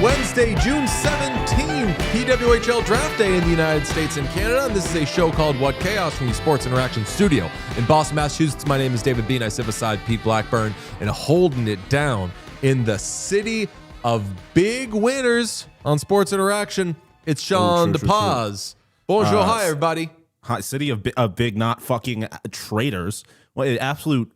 Wednesday, June 17th, PWHL Draft Day in the United States and Canada. And this is a show called What Chaos from the Sports Interaction Studio in Boston, Massachusetts. My name is David Bean. I sit beside Pete Blackburn and holding it down in the city of big winners on Sports Interaction. It's Sean DePaz. Bonjour, hi, everybody. Hi, city of big not fucking traitors. What an absolute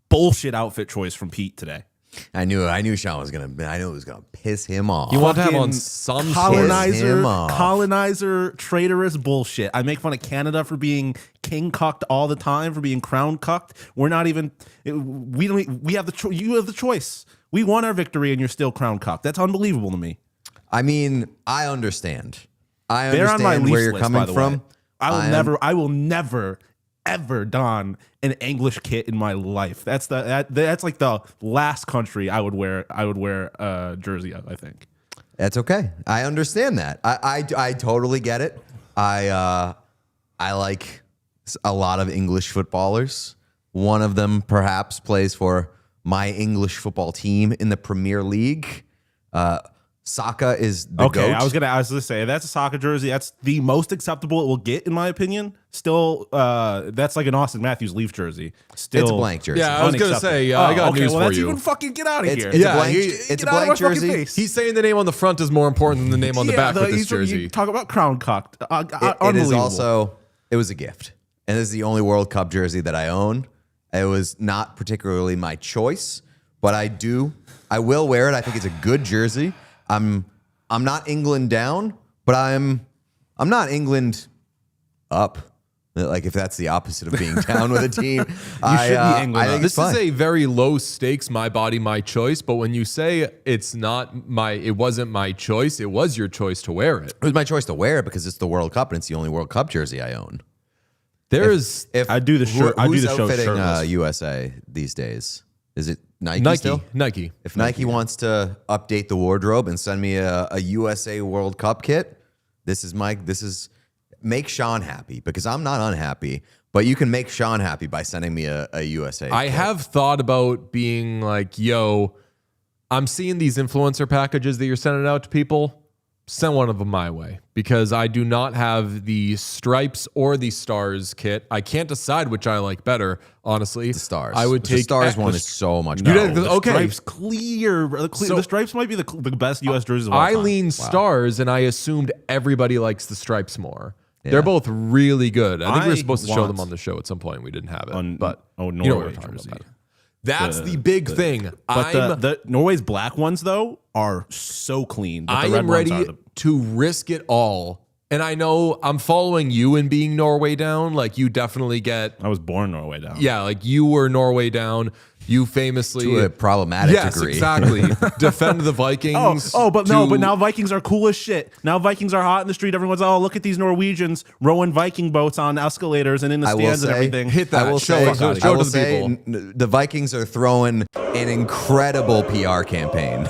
bullshit outfit choice from Pete today. I knew Sean was gonna. I knew it was gonna piss him off. You want to have on some colonizer, traitorous bullshit. I make fun of Canada for being king cucked all the time, for being crown cucked. We're not even. We don't. We have the. You have the choice. We won our victory, and you're still crown cucked. That's unbelievable to me. I mean, I understand. They're on my where you're list, coming from. Way. I will never ever don an English kit in my life. That's like the last country I would wear a jersey of, I think. That's okay. I understand that. I totally get it. I like a lot of English footballers. One of them perhaps plays for my English football team in the Premier League. Saka is the GOAT. I was gonna say, if that's a Saka jersey, that's the most acceptable it will get, in my opinion. Still, that's like an Austin Matthews Leaf jersey. Still, it's a blank jersey. Yeah, I was gonna say, I got news for you. Even fucking get out of here. It's a blank jersey. He's saying the name on the front is more important than the name on the back with this jersey. You talk about crown cocked. It is also. It was a gift, and this is the only World Cup jersey that I own. It was not particularly my choice, but I will wear it. I think it's a good jersey. I'm not England down, but I'm not England up. Like, if that's the opposite of being down with a team, you should be England. I think this it's is a very low stakes, my body, my choice. But when you say it wasn't my choice, it was your choice to wear it. It was my choice to wear it because it's the World Cup and it's the only World Cup jersey I own. If I do the shirt, I do the show outfitting shirtless. USA these days? Is it Nike still? Nike. If Nike wants to update the wardrobe and send me a USA World Cup kit, this is make Sean happy, because I'm not unhappy, but you can make Sean happy by sending me a USA I kit. have thought about being like, yo, I'm seeing these influencer packages that you're sending out to people. Send one of them my way, because I do not have the stripes or the stars kit. I can't decide which I like better, honestly. The stars. I would take the stars one is so much No, better. the Stripes clear. The stripes might be the best U.S. jerseys of all I time. lean stars, and I assumed everybody likes the stripes more. Yeah. They're both really good. I think we were supposed to show them on the show at some point. We didn't have it. But Norway you know what we're talking jersey. about. That's the big thing. But the Norway's black ones, though, are so clean. I am ready to risk it all. And I know I'm following you in being Norway down. Like, you definitely get... I was born Norway down. Yeah, like, you were Norway down. You famously... To a problematic degree. Yes, exactly. Defend the Vikings. But now Vikings are cool as shit. Now Vikings are hot in the street. Everyone's, look at these Norwegians rowing Viking boats on escalators and in the stands and everything. Hit that. I will show say, to the people. The Vikings are throwing an incredible PR campaign.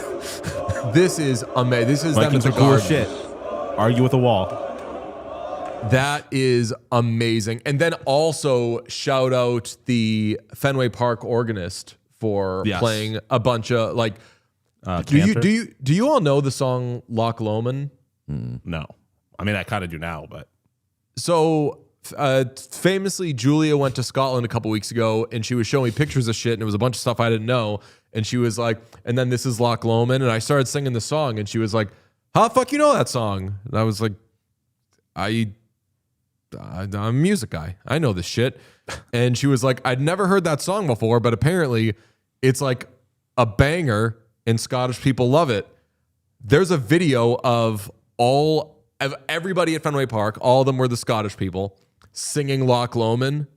This is amazing. This is Vikings them are at the cool as Garden. shit. Argue with a wall. That is amazing. And then also shout out the Fenway Park organist for playing a bunch of do you all know the song Loch Lomond? No. I mean, I kind of do now, but so famously, Julia went to Scotland a couple weeks ago, and she was showing me pictures of shit, and it was a bunch of stuff I didn't know. And she was like, and then this is Loch Lomond, and I started singing the song, and she was like, how the fuck you know that song? And I was like, I'm a music guy. I know this shit. And she was like, I'd never heard that song before, but apparently it's like a banger and Scottish people love it. There's a video of everybody at Fenway Park, all of them were the Scottish people, singing Loch Lomond.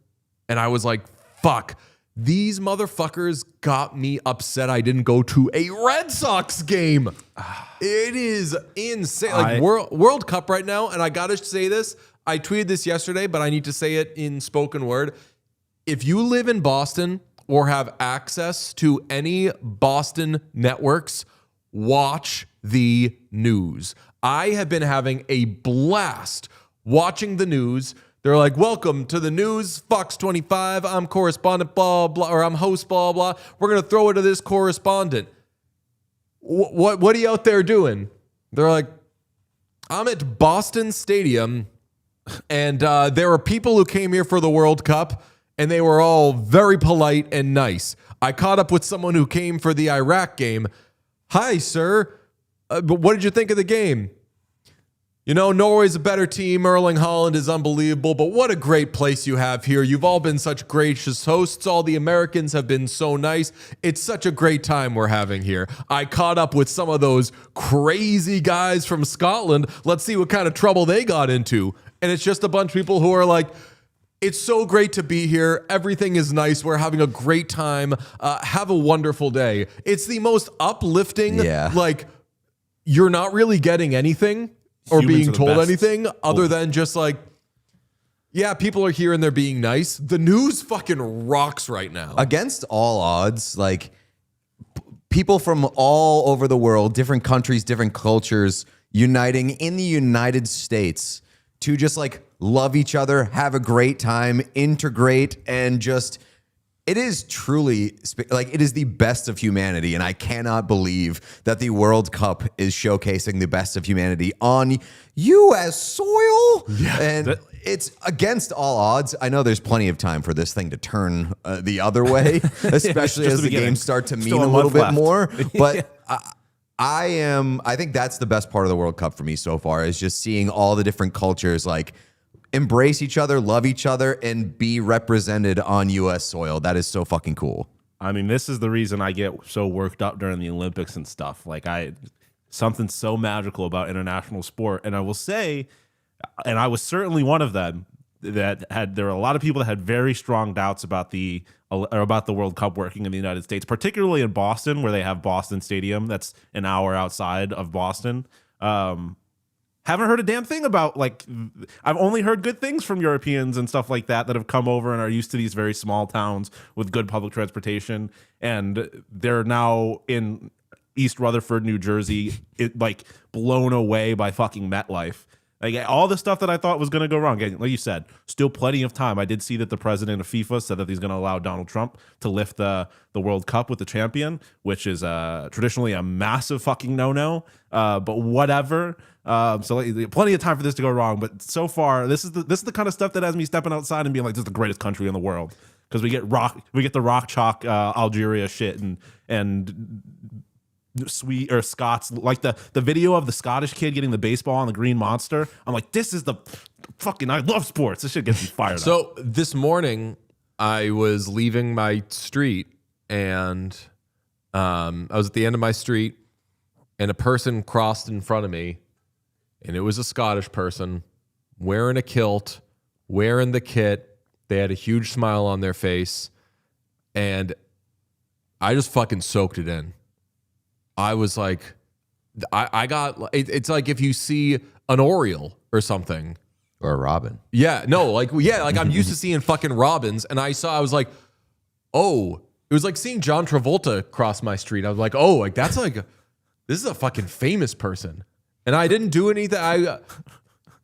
And I was like, fuck, these motherfuckers got me upset I didn't go to a Red Sox game. It is insane. Like, World Cup right now, and I gotta say this, I tweeted this yesterday, but I need to say it in spoken word. If you live in Boston or have access to any Boston networks, watch the news. I have been having a blast watching the news. They're like, welcome to the news, Fox 25. I'm correspondent, blah, blah, or I'm host, blah, blah. We're going to throw it to this correspondent. what are you out there doing? They're like, I'm at Boston Stadium, and there were people who came here for the World Cup, and they were all very polite and nice. I caught up with someone who came for the Iraq game. Hi, sir. But what did you think of the game? You know, Norway's a better team. Erling Haaland is unbelievable, but what a great place you have here. You've all been such gracious hosts. All the Americans have been so nice. It's such a great time we're having here. I caught up with some of those crazy guys from Scotland. Let's see what kind of trouble they got into. And it's just a bunch of people who are like, it's so great to be here. Everything is nice. We're having a great time. Have a wonderful day. It's the most uplifting, like, you're not really getting anything or being told anything other than just like, yeah, people are here and they're being nice. The news fucking rocks right now. Against all odds, like people from all over the world, different countries, different cultures, uniting in the United States to just like love each other, have a great time, integrate, and just... It is truly, like, it is the best of humanity, and I cannot believe that the World Cup is showcasing the best of humanity on U.S. soil. Yeah. And it's against all odds. I know there's plenty of time for this thing to turn the other way, especially as the games start to mean a little bit more. But I think that's the best part of the World Cup for me so far, is just seeing all the different cultures, like, embrace each other, love each other, and be represented on U.S. soil. That is so fucking cool. I mean, this is the reason I get so worked up during the Olympics and stuff. Like, something so magical about international sport. And I will say, and I was certainly one of them, there were a lot of people that had very strong doubts about the World Cup working in the United States, particularly in Boston, where they have Boston Stadium. That's an hour outside of Boston. Haven't heard a damn thing about, like, I've only heard good things from Europeans and stuff like that have come over and are used to these very small towns with good public transportation. And they're now in East Rutherford, New Jersey, like blown away by fucking MetLife. Like, all the stuff that I thought was going to go wrong. Like you said, still plenty of time. I did see that the president of FIFA said that he's going to allow Donald Trump to lift the World Cup with the champion, which is traditionally a massive fucking no-no. But whatever. So like, plenty of time for this to go wrong. But so far, this is the kind of stuff that has me stepping outside and being like, this is the greatest country in the world. Because we get the rock chalk Algeria shit and sweet or Scots, like the video of the Scottish kid getting the baseball on the green monster. I'm like, this is the fucking, I love sports. This shit gets me fired up. So this morning I was leaving my street and I was at the end of my street and a person crossed in front of me, and it was a Scottish person wearing a kilt, wearing the kit. They had a huge smile on their face, and I just fucking soaked it in. I was like, I got, it's like if you see an Oriole or something. Or a robin. Yeah, no, like I'm used to seeing fucking robins, and I was like, oh, it was like seeing John Travolta cross my street. I was like, oh, like that's like, this is a fucking famous person. And I didn't do anything.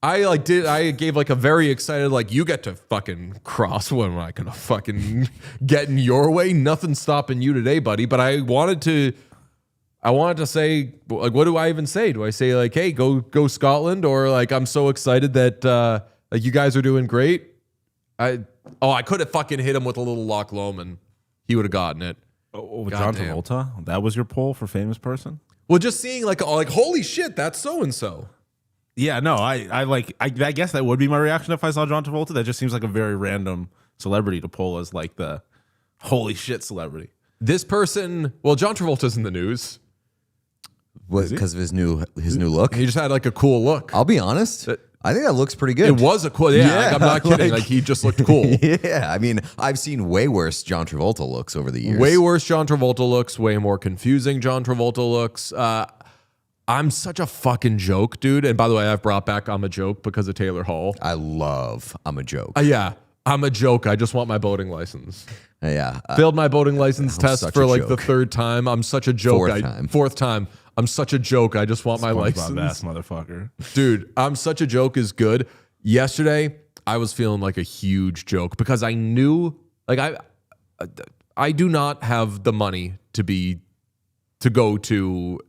I gave like a very excited, like, you get to fucking cross. What am I gonna fucking get in your way? Nothing's stopping you today, buddy. But I wanted to say, like, what do I even say? Do I say like, hey, go Scotland? Or like, I'm so excited that like you guys are doing great. I could have fucking hit him with a little Loch Lomond. He would have gotten it. Oh, John Travolta? That was your poll for famous person? Well, just seeing like holy shit, that's so and so. Yeah, no, I guess that would be my reaction if I saw John Travolta. That just seems like a very random celebrity to pull as like the holy shit celebrity. This person, well, John Travolta's in the news. Because of his new look? He just had like a cool look. I'll be honest. I think that looks pretty good. It was a cool, like, I'm not kidding. Like, he just looked cool. Yeah, I mean, I've seen way worse John Travolta looks over the years. Way worse John Travolta looks, way more confusing John Travolta looks. I'm such a fucking joke, dude. And by the way, I've brought back I'm a Joke because of Taylor Hall. I love I'm a Joke. Yeah, I'm a joke. I just want my boating license. Yeah. Failed my boating license test for like joke. the third time. I'm such a joke. Fourth time. I'm such a joke. I just want my license. Ass motherfucker. Dude, I'm such a joke is good. Yesterday, I was feeling like a huge joke because I knew, like, I do not have the money to be to go to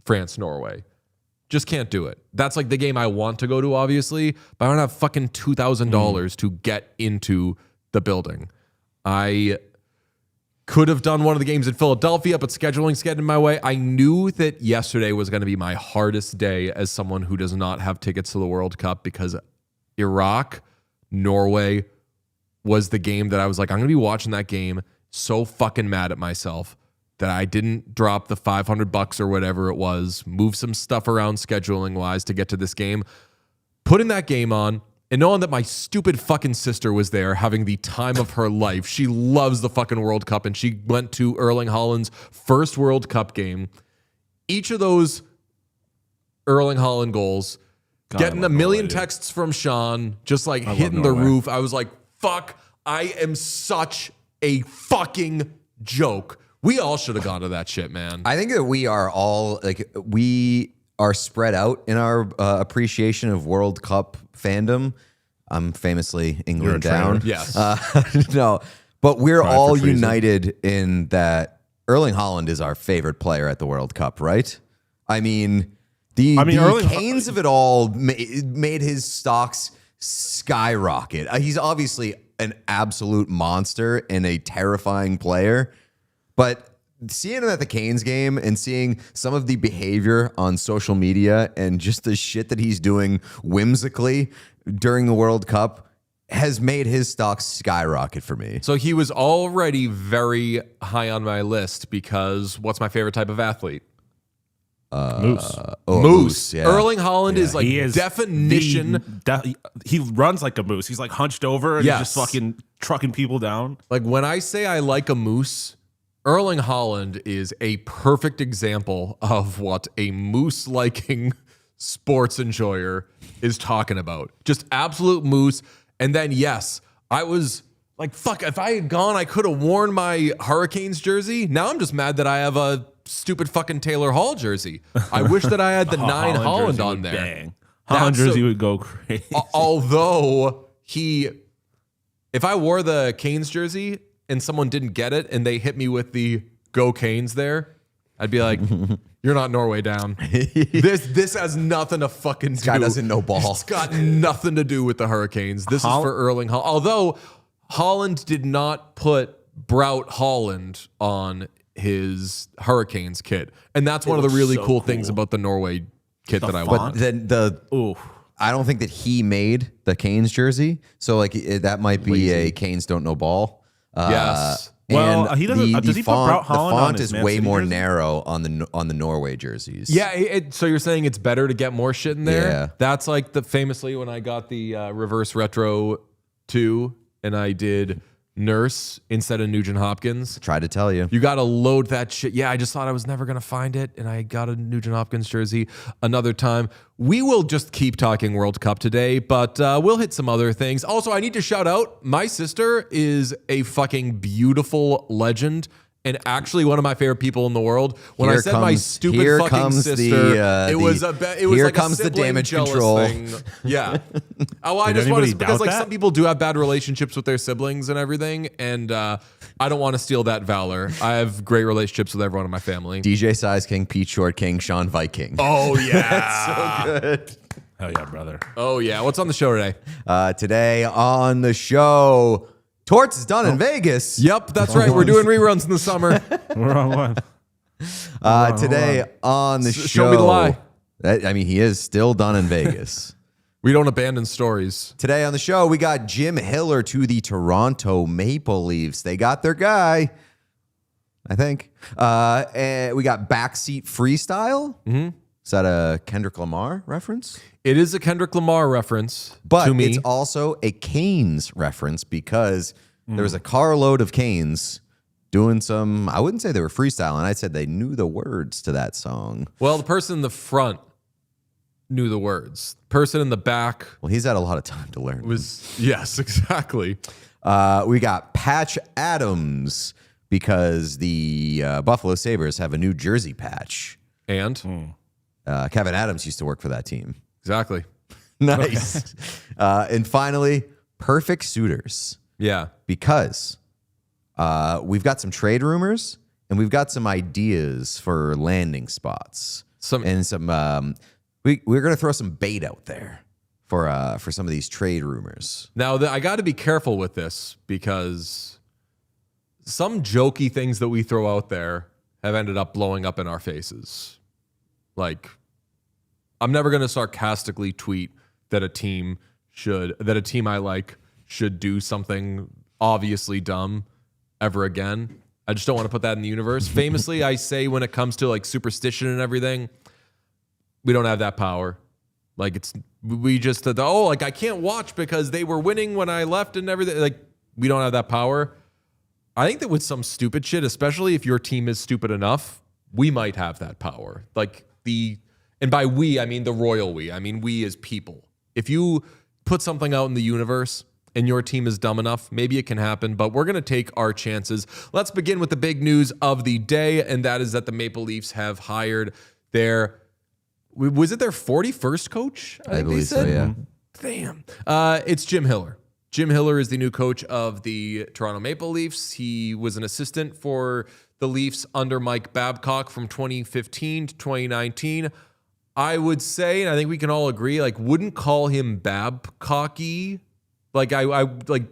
France, Norway. Just can't do it. That's like the game I want to go to, obviously, but I don't have fucking $2,000 to get into the building. I could have done one of the games in Philadelphia, but scheduling's getting in my way. I knew that yesterday was going to be my hardest day as someone who does not have tickets to the World Cup, because Iraq, Norway was the game that I was like, I'm going to be watching that game so fucking mad at myself that I didn't drop the $500 or whatever it was, move some stuff around scheduling wise to get to this game, putting that game on, and knowing that my stupid fucking sister was there having the time of her life. She loves the fucking World Cup, and she went to Erling Haaland's first World Cup game. Each of those Erling Haaland goals, getting a million texts from Sean, just like hitting the roof. I was like, fuck, I am such a fucking joke. We all should have gone to that shit, man. I think that we are all like, we are spread out in our appreciation of World Cup fandom. I'm famously England down. Yes. No, but we're all united in that Erling Haaland is our favorite player at the World Cup, right? I mean, the Canes of it all made his stocks skyrocket. He's obviously an absolute monster and a terrifying player, but seeing him at the Canes game and seeing some of the behavior on social media and just the shit that he's doing whimsically during the World Cup has made his stock skyrocket for me. So he was already very high on my list because what's my favorite type of athlete? Moose. Moose. Yeah. Erling Haaland is like He is definition. He runs like a moose. He's like hunched over and Yes. he's just fucking trucking people down. Like when I say I like a moose, Erling Haaland is a perfect example of what a moose-liking sports enjoyer is talking about. Just absolute moose. And then, yes, I was like, fuck, if I had gone, I could have worn my Hurricanes jersey. Now I'm just mad that I have a stupid fucking Taylor Hall jersey. I wish that I had the 9 Holland on there. Bang. Holland jersey would go crazy. Although if I wore the Canes jersey and someone didn't get it and they hit me with the Go Canes there, I'd be like, you're not Norway down. This has nothing to fucking do. This guy doesn't know ball. It's got nothing to do with the Hurricanes. This is for Erling Haaland. Although Holland did not put Brout Holland on his Hurricanes kit. And that's one of the really cool things about the Norway kit that I want. But I don't think that he made the Canes jersey. So like that might be a Canes don't know ball. Yes. Well, he doesn't. Does he put Brout Holland on font his is Man way City more jersey? narrow on the Norway jerseys. Yeah, so you're saying it's better to get more shit in there? Yeah. That's like famously when I got the reverse retro 2 and I did Nurse instead of Nugent Hopkins. Try to tell you. You got to load that shit. Yeah, I just thought I was never going to find it, and I got a Nugent Hopkins jersey another time. We will just keep talking World Cup today, but we'll hit some other things. Also, I need to shout out, my sister is a fucking beautiful legend and actually one of my favorite people in the world. When I said my stupid fucking sister, it was like a sibling damage jealous control thing. Yeah. Oh, I Did just want anybody to, because doubt like that? some people do have bad relationships with their siblings and everything, and I don't want to steal that valor. I have great relationships with everyone in my family. DJ Size King, Pete Short King, Sean Viking. Oh yeah, so good. Hell yeah, brother. Oh yeah. What's on the show today? Today on the show, Torts is done in Vegas. Yep, that's right. We're doing reruns in the summer. We're on one. Today on the show, show me the lie. I mean, he is still done in Vegas. We don't abandon stories. Today on the show, we got Jim Hiller to the Toronto Maple Leafs. They got their guy, I think. And we got Backseat Freestyle. Mm-hmm. Is that a Kendrick Lamar reference? It is a Kendrick Lamar reference But to me. it's also a Canes reference because there was a carload of Canes doing some, I wouldn't say they were freestyling. I said they knew the words to that song. Well, the person in the front knew the words. Person in the back Well, he's had a lot of time to learn. yes, exactly. We got Patch Adams because the Buffalo Sabres have a new jersey patch. And Kevin Adams used to work for that team. exactly. Nice. And finally, Perfect Suitors. Yeah. Because we've got some trade rumors, and we've got some ideas for landing spots. We're going to throw some bait out there for some of these trade rumors. Now, I got to be careful with this because some jokey things that we throw out there have ended up blowing up in our faces. Like, I'm never going to sarcastically tweet that a team I like should do something obviously dumb ever again. I just don't want to put that in the universe. Famously, I say when it comes to like superstition and everything, we don't have that power. Like I can't watch because they were winning when I left and everything. Like, we don't have that power. I think that with some stupid shit, especially if your team is stupid enough, we might have that power. And by we, I mean the royal we. I mean we as people. If you put something out in the universe and your team is dumb enough, maybe it can happen, but we're going to take our chances. Let's begin with the big news of the day, and that is that the Maple Leafs have hired their 41st coach? I believe so, yeah. Damn. It's Jim Hiller. Jim Hiller is the new coach of the Toronto Maple Leafs. He was an assistant for the Leafs under Mike Babcock from 2015 to 2019. I would say, and I think we can all agree, like, wouldn't call him Babcocky. Like, I wouldn't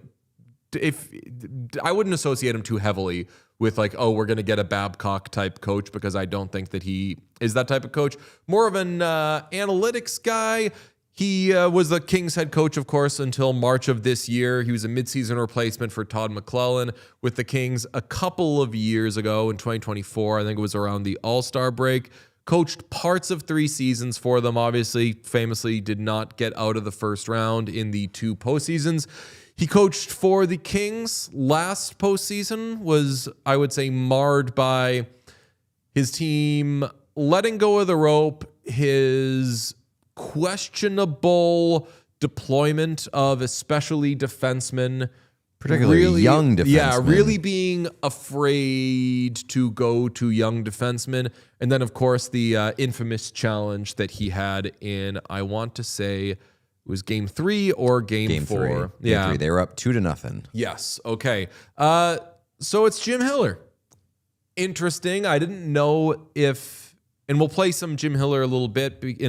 associate him too heavily with like, oh, we're going to get a Babcock type coach, because I don't think that he is that type of coach. More of an analytics guy. He was the Kings head coach, of course, until March of this year. He was a midseason replacement for Todd McClellan with the Kings a couple of years ago in 2024. I think it was around the All-Star break. Coached parts of 3 seasons for them. Obviously, famously did not get out of the first round in the 2 postseasons. He coached for the Kings. Last postseason was, I would say, marred by his team letting go of the rope, his questionable deployment of especially defensemen, particularly young defensemen. Yeah, really being afraid to go to young defensemen. And then, of course, the infamous challenge that he had in, I want to say, it was game 3 or game 4. 3. Yeah. Game 3. They were up 2-0. Yes. Okay. So it's Jim Hiller. Interesting. I didn't know if, and we'll play some Jim Hiller in a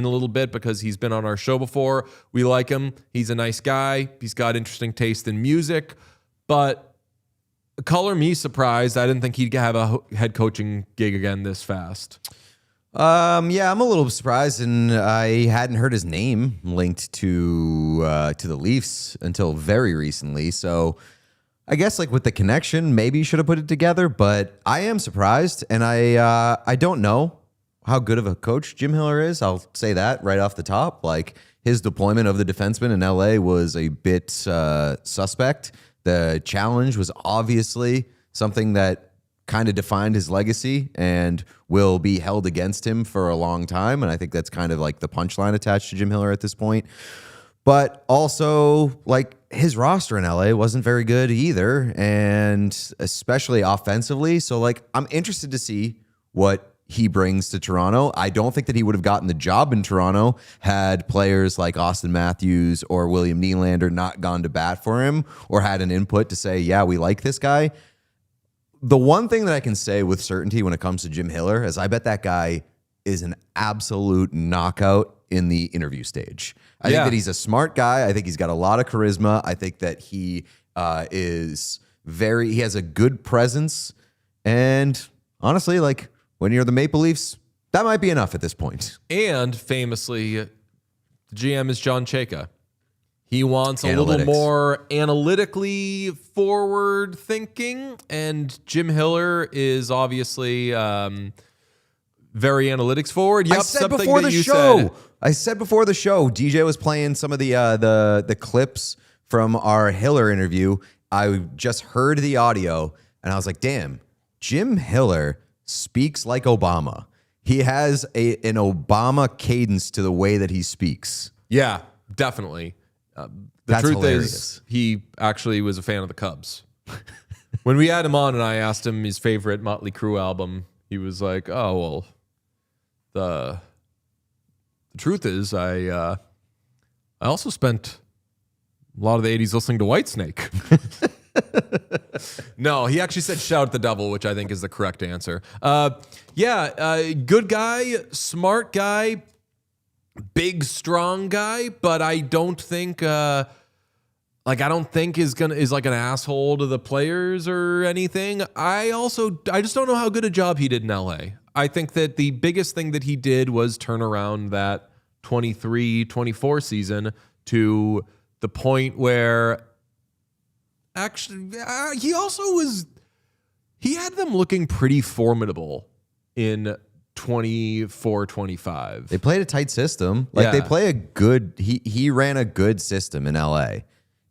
little bit because he's been on our show before. We like him. He's a nice guy. He's got interesting taste in music, but color me surprised. I didn't think he'd have a head coaching gig again this fast. Yeah, I'm a little surprised, and I hadn't heard his name linked to the Leafs until very recently. So I guess like with the connection, maybe you should have put it together. But I am surprised, and I don't know how good of a coach Jim Hiller is. I'll say that right off the top. Like, his deployment of the defenseman in LA was a bit suspect. The challenge was obviously something that kind of defined his legacy and will be held against him for a long time. And I think that's kind of like the punchline attached to Jim Hiller at this point. But also, like, his roster in LA wasn't very good either, and especially offensively. So, like, I'm interested to see what he brings to Toronto. I don't think that he would have gotten the job in Toronto had players like Austin Matthews or William Nylander not gone to bat for him or had an input to say, yeah, we like this guy. The one thing that I can say with certainty when it comes to Jim Hiller is I bet that guy is an absolute knockout in the interview stage. I think that he's a smart guy. I think he's got a lot of charisma. I think that he he has a good presence. And honestly, like, when you're the Maple Leafs, that might be enough at this point. And famously, the GM is John Chayka. He wants a Analytics. little more analytically forward thinking, and Jim Hiller is obviously very analytics forward. Yep, I said before the show, DJ was playing some of the clips from our Hiller interview. I just heard the audio, and I was like, damn, Jim Hiller speaks like Obama. He has an Obama cadence to the way that he speaks. Yeah, definitely. The truth is, he actually was a fan of the Cubs. When we had him on and I asked him his favorite Motley Crue album, he was like, oh, well, the truth is, I also spent a lot of the 80s listening to Whitesnake. No, he actually said shout at the devil, which I think is the correct answer. Good guy, smart guy, big, strong guy, but I don't think is like an asshole to the players or anything. I just don't know how good a job he did in LA. I think that the biggest thing that he did was turn around that 23-24 season to the point where actually he had them looking pretty formidable in 24-25. They played a tight system. They play a good, he ran a good system in LA.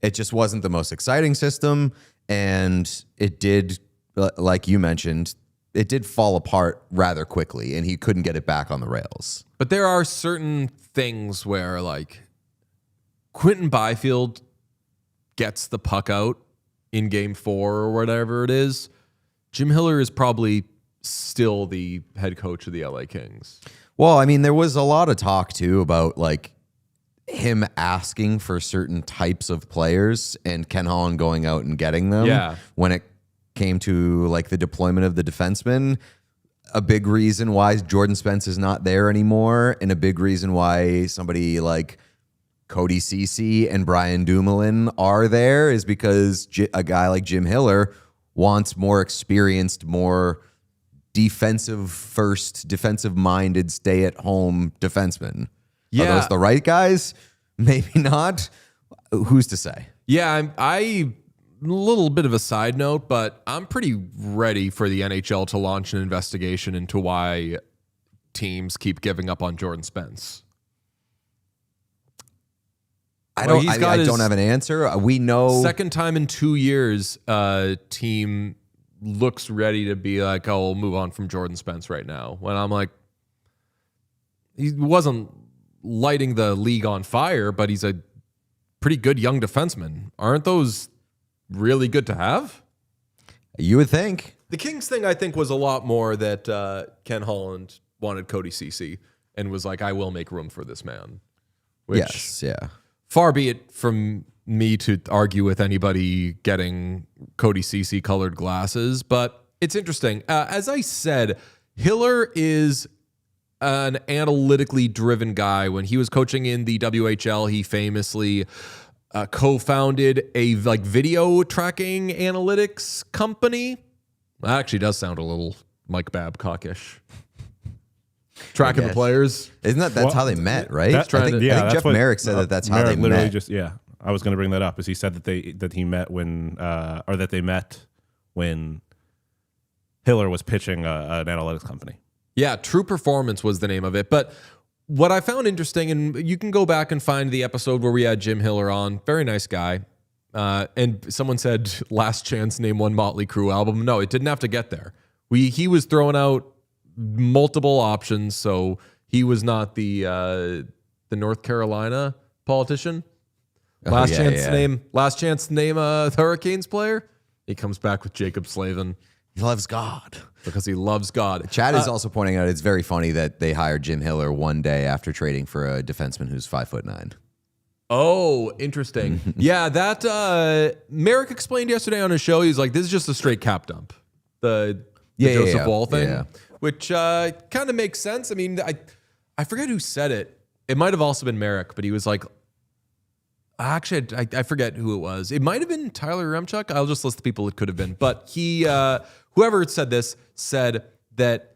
It just wasn't the most exciting system. And it did, like you mentioned, it did fall apart rather quickly and he couldn't get it back on the rails. But there are certain things where like Quentin Byfield gets the puck out in game 4 or whatever it is. Jim Hiller is probably still the head coach of the LA Kings. Well, I mean, there was a lot of talk too about like him asking for certain types of players and Ken Holland going out and getting them. Yeah. When it came to like the deployment of the defensemen, a big reason why Jordan Spence is not there anymore, and a big reason why somebody like Cody Ceci and Brian Dumoulin are there is because a guy like Jim Hiller wants more experienced, more defensive-minded, stay-at-home defensemen. Yeah. Are those the right guys? Maybe not. Who's to say? Yeah, I a little bit of a side note, but I'm pretty ready for the NHL to launch an investigation into why teams keep giving up on Jordan Spence. I don't have an answer. We know second time in 2 years, team looks ready to be like, oh, we'll move on from Jordan Spence right now. When I'm like, he wasn't lighting the league on fire, but he's a pretty good young defenseman. Aren't those really good to have? You would think. The Kings thing, I think, was a lot more that Ken Holland wanted Cody Ceci and was like, I will make room for this man. Which, yes, yeah. Far be it from me to argue with anybody getting Cody Ceci colored glasses, but it's interesting. As I said, Hiller is an analytically driven guy. When he was coaching in the WHL, he famously co-founded a video tracking analytics company. That actually does sound a little Mike Babcock-ish. Tracking the players. Isn't that's how they met, right? I think Jeff Merrick said that's how they met. I was going to bring that up, as he said that he met when they met when Hiller was pitching an analytics company. Yeah, True Performance was the name of it. But what I found interesting, and you can go back and find the episode where we had Jim Hiller on, very nice guy. And someone said, last chance, name one Motley Crue album. No, it didn't have to get there. He was throwing out multiple options, so he was not the North Carolina politician. Last chance to name a Hurricanes player. He comes back with Jacob Slavin. He loves God. Because he loves God. Chad is also pointing out it's very funny that they hired Jim Hiller one day after trading for a defenseman who's 5'9". Oh, interesting. Yeah, that Merrick explained yesterday on his show. He's like, this is just a straight cap dump. The Joseph Wall thing. Yeah. Which kind of makes sense. I mean, I forget who said it. It might have also been Merrick, but he was like, actually, I forget who it was. It might have been Tyler Remchuk. I'll just list the people it could have been. But he, whoever said this, said that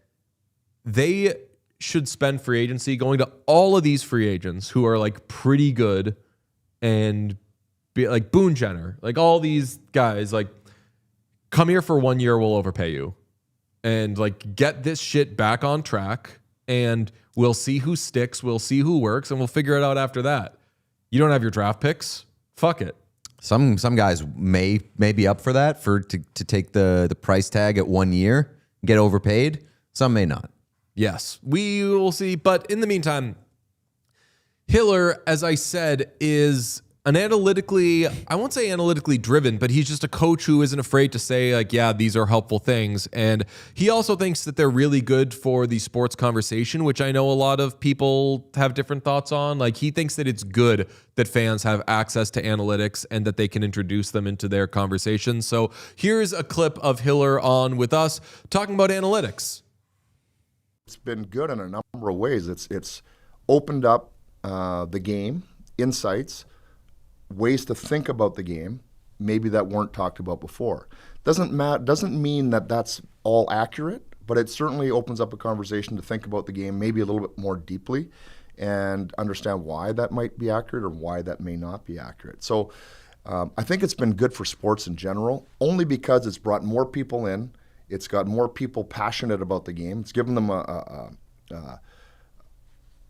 they should spend free agency going to all of these free agents who are like pretty good and be like Boone Jenner, like all these guys, like, come here for 1 year, we'll overpay you. And like get this shit back on track, and we'll see who sticks, we'll see who works, and we'll figure it out after that. You don't have your draft picks? Fuck it. Some guys may be up for that to take the price tag at 1 year, get overpaid. Some may not. Yes, we will see. But in the meantime, Hiller, as I said, is an analytically, I won't say analytically driven, but he's just a coach who isn't afraid to say, like, yeah, these are helpful things. And he also thinks that they're really good for the sports conversation, which I know a lot of people have different thoughts on. Like, he thinks that it's good that fans have access to analytics and that they can introduce them into their conversations. So here's a clip of Hiller on with us talking about analytics. It's been good in a number of ways. It's opened up the game, insights, ways to think about the game, maybe that weren't talked about before. Doesn't mean that that's all accurate, but it certainly opens up a conversation to think about the game maybe a little bit more deeply and understand why that might be accurate or why that may not be accurate. So I think it's been good for sports in general, only because it's brought more people in. It's got more people passionate about the game. It's given them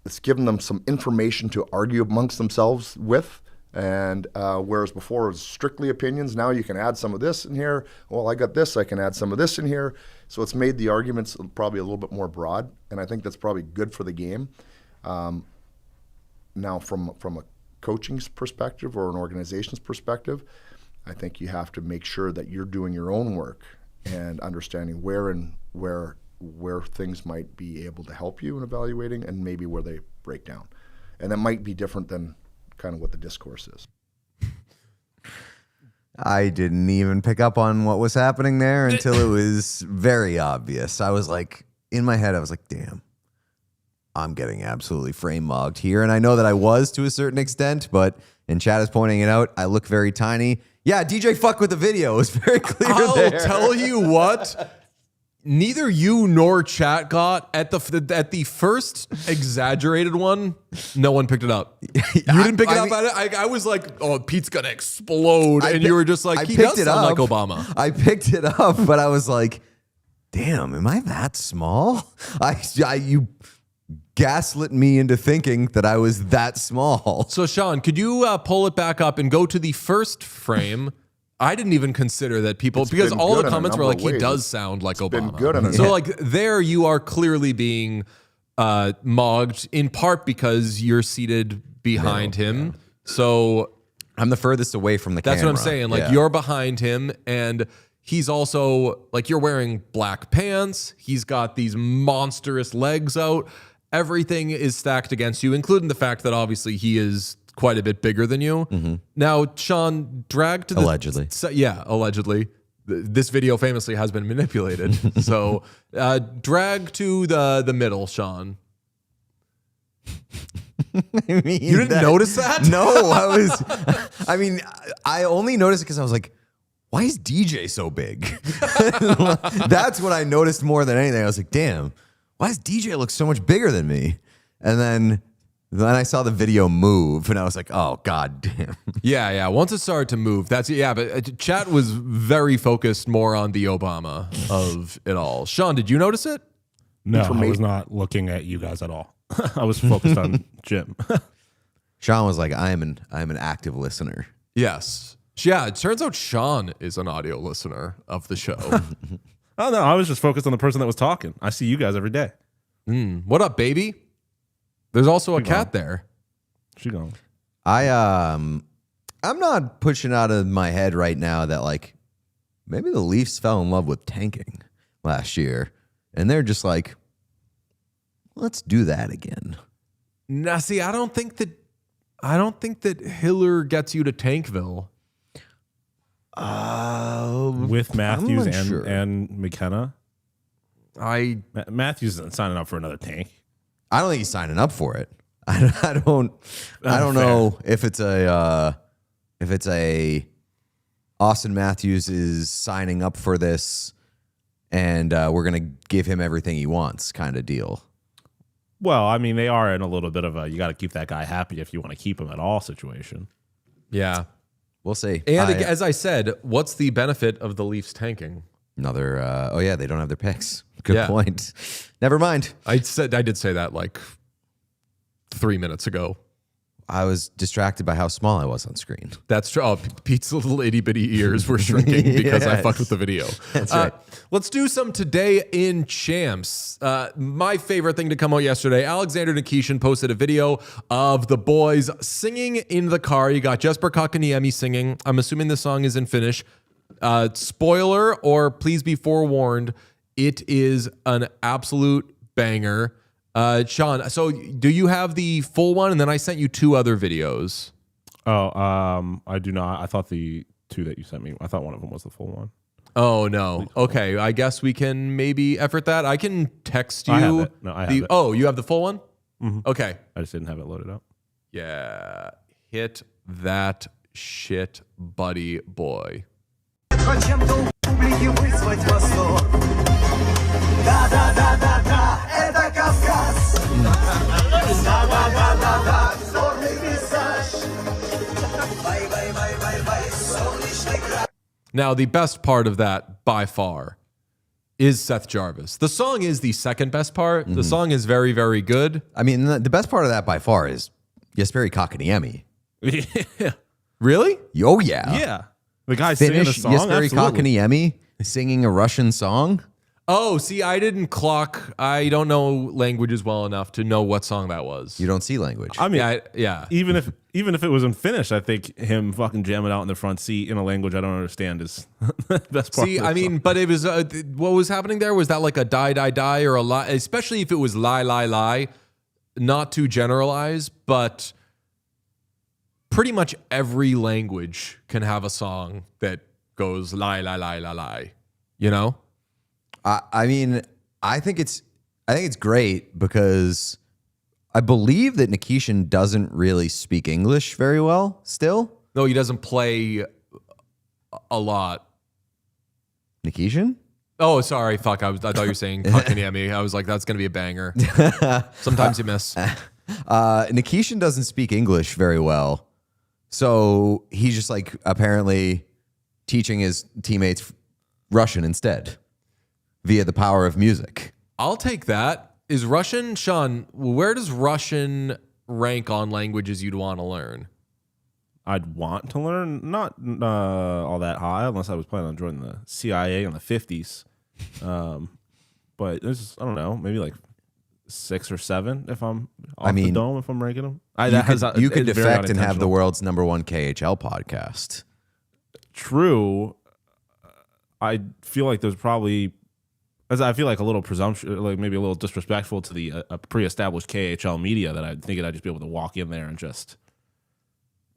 it's given them some information to argue amongst themselves with. And whereas before it was strictly opinions, now you can add some of this in here. Well, I got this, I can add some of this in here. So it's made the arguments probably a little bit more broad, and I think that's probably good for the game. Now, from a coaching's perspective or an organization's perspective, I think you have to make sure that you're doing your own work and understanding where things might be able to help you in evaluating and maybe where they break down. And that might be different than kind of what the discourse is. I didn't even pick up on what was happening there until it was very obvious. I was like, in my head, I was like, damn, I'm getting absolutely frame mogged here. And I know that I was to a certain extent, but, and Chad is pointing it out, I look very tiny. Yeah, DJ fuck with the video. It was very clear I'll there. tell you what. Neither you nor chat got at the first exaggerated one. No one picked it up. You didn't pick it up at it. I was like, "Oh, Pete's gonna explode," and you were just like, "He does sound like Obama." I picked it up, but I was like, "Damn, am I that small?" You gaslit me into thinking that I was that small. So, Sean, could you pull it back up and go to the first frame? I didn't even consider that people, because all the comments were like, he does sound like Obama. Been good in so like there you are clearly being mogged in part because you're seated behind him. Yeah. So I'm the furthest away from the camera. That's what I'm saying. Like you're behind him and he's also like, you're wearing black pants. He's got these monstrous legs out. Everything is stacked against you, including the fact that obviously he is quite a bit bigger than you. Mm-hmm. Now, Sean, drag to the... Allegedly. Yeah, allegedly. This video famously has been manipulated. So drag to the middle, Sean. I mean, you didn't notice that? No, I only noticed it because I was like, why is DJ so big? That's what I noticed more than anything. I was like, damn, why does DJ look so much bigger than me? And then I saw the video move, and I was like, "Oh God damn!" Yeah. Once it started to move, but chat was very focused more on the Obama of it all. Sean, did you notice it? No, I was not looking at you guys at all. I was focused on Jim. Sean was like, "I am an active listener." Yes. Yeah. It turns out Sean is an audio listener of the show. Oh no, I was just focused on the person that was talking. I see you guys every day. What up, baby? There's also a cat there. She gone. I'm not pushing out of my head right now that like maybe the Leafs fell in love with tanking last year, and they're just like, let's do that again. Now, see, I don't think that Hiller gets you to Tankville. With Matthews and McKenna. Matthews isn't signing up for another tank. I don't think he's signing up for it. I don't know if it's a Austin Matthews is signing up for this and we're gonna give him everything he wants kind of deal. Well, I mean, they are in a little bit of a you got to keep that guy happy if you want to keep him at all situation. Yeah, we'll see. And as I said, what's the benefit of the Leafs tanking? Another. They don't have their picks. Good point. Never mind. I did say that like 3 minutes ago. I was distracted by how small I was on screen. That's true. Oh, Pete's little itty bitty ears were shrinking because I Yes. fucked with the video. That's right. Let's do some Today in Champs. My favorite thing to come out yesterday, Alexander Nikishin posted a video of the boys singing in the car. You got Jesper Kotkaniemi singing. I'm assuming the song is in Finnish. Spoiler, or please be forewarned, it is an absolute banger. Sean, so do you have the full one? And then I sent you 2 other videos. I do not. I thought the 2 that you sent me, I thought one of them was the full one. Oh, no. Okay, I guess we can maybe effort that. I can text you. I have it. No, I have it. Oh, you have the full one? Mm-hmm. Okay. I just didn't have it loaded up. Yeah. Hit that shit, buddy boy. Зачем до публики вызвать восторг? Да, это Кавказ. Да, зорный пейзаж. Бай, солнечный край. Now, the best part of that, by far, is Seth Jarvis. The song is the second best part. The song is very, very good. I mean, the best part of that by far is Jesperi Kotkaniemi. Yeah. Really? Oh, yeah. Yeah. The guy singing the Finnish song. Jesperi Absolutely. Kotkaniemi singing a Russian song. Oh, see, I didn't clock. I don't know languages well enough to know what song that was. You don't see language. I mean, Yeah. even if it was in Finnish, I think him fucking jamming out in the front seat in a language I don't understand is the best part. See, of the I mean, song. but it was what was happening there? Was that like a die, die, die, or a lie? Especially if it was lie, lie, lie. Not to generalize, but pretty much every language can have a song that goes lie, lie, lie, lie, lie. You know? I mean, I think it's great because I believe that Nikishin doesn't really speak English very well still. No, he doesn't play a lot. Nikishin? Oh, sorry. Fuck. I thought you were saying Kotkaniemi. I was like, that's going to be a banger. Sometimes you miss. Nikishin doesn't speak English very well. So he's just like apparently teaching his teammates Russian instead via the power of music. I'll take that. Is Russian, Sean, where does Russian rank on languages you'd want to learn? I'd want to learn, not all that high, unless I was planning on joining the CIA in the 50s. But there's, I don't know, maybe like 6 or 7 if I'm off the dome, if I'm ranking them. You could defect and have the world's #1 KHL podcast. True. I feel like there's probably, I feel like a little presumption, like maybe a little disrespectful to the pre-established KHL media that I think I'd just be able to walk in there and just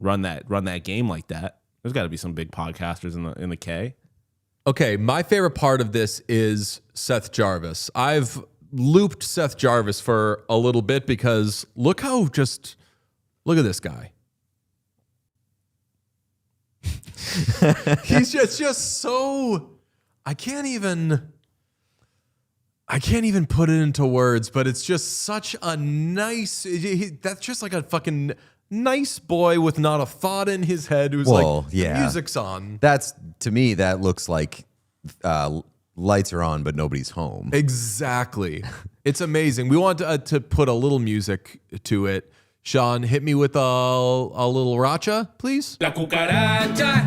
run that game like that. There's got to be some big podcasters in the K. Okay, my favorite part of this is Seth Jarvis. I've looped Seth Jarvis for a little bit because look at this guy. He's just so, I can't even put it into words, but it's just such a nice, that's just like a fucking nice boy with not a thought in his head who's the music's on. That's, to me, that looks like lights are on, but nobody's home. Exactly. It's amazing. We want to put a little music to it. Sean, hit me with a little racha, please. La cucaracha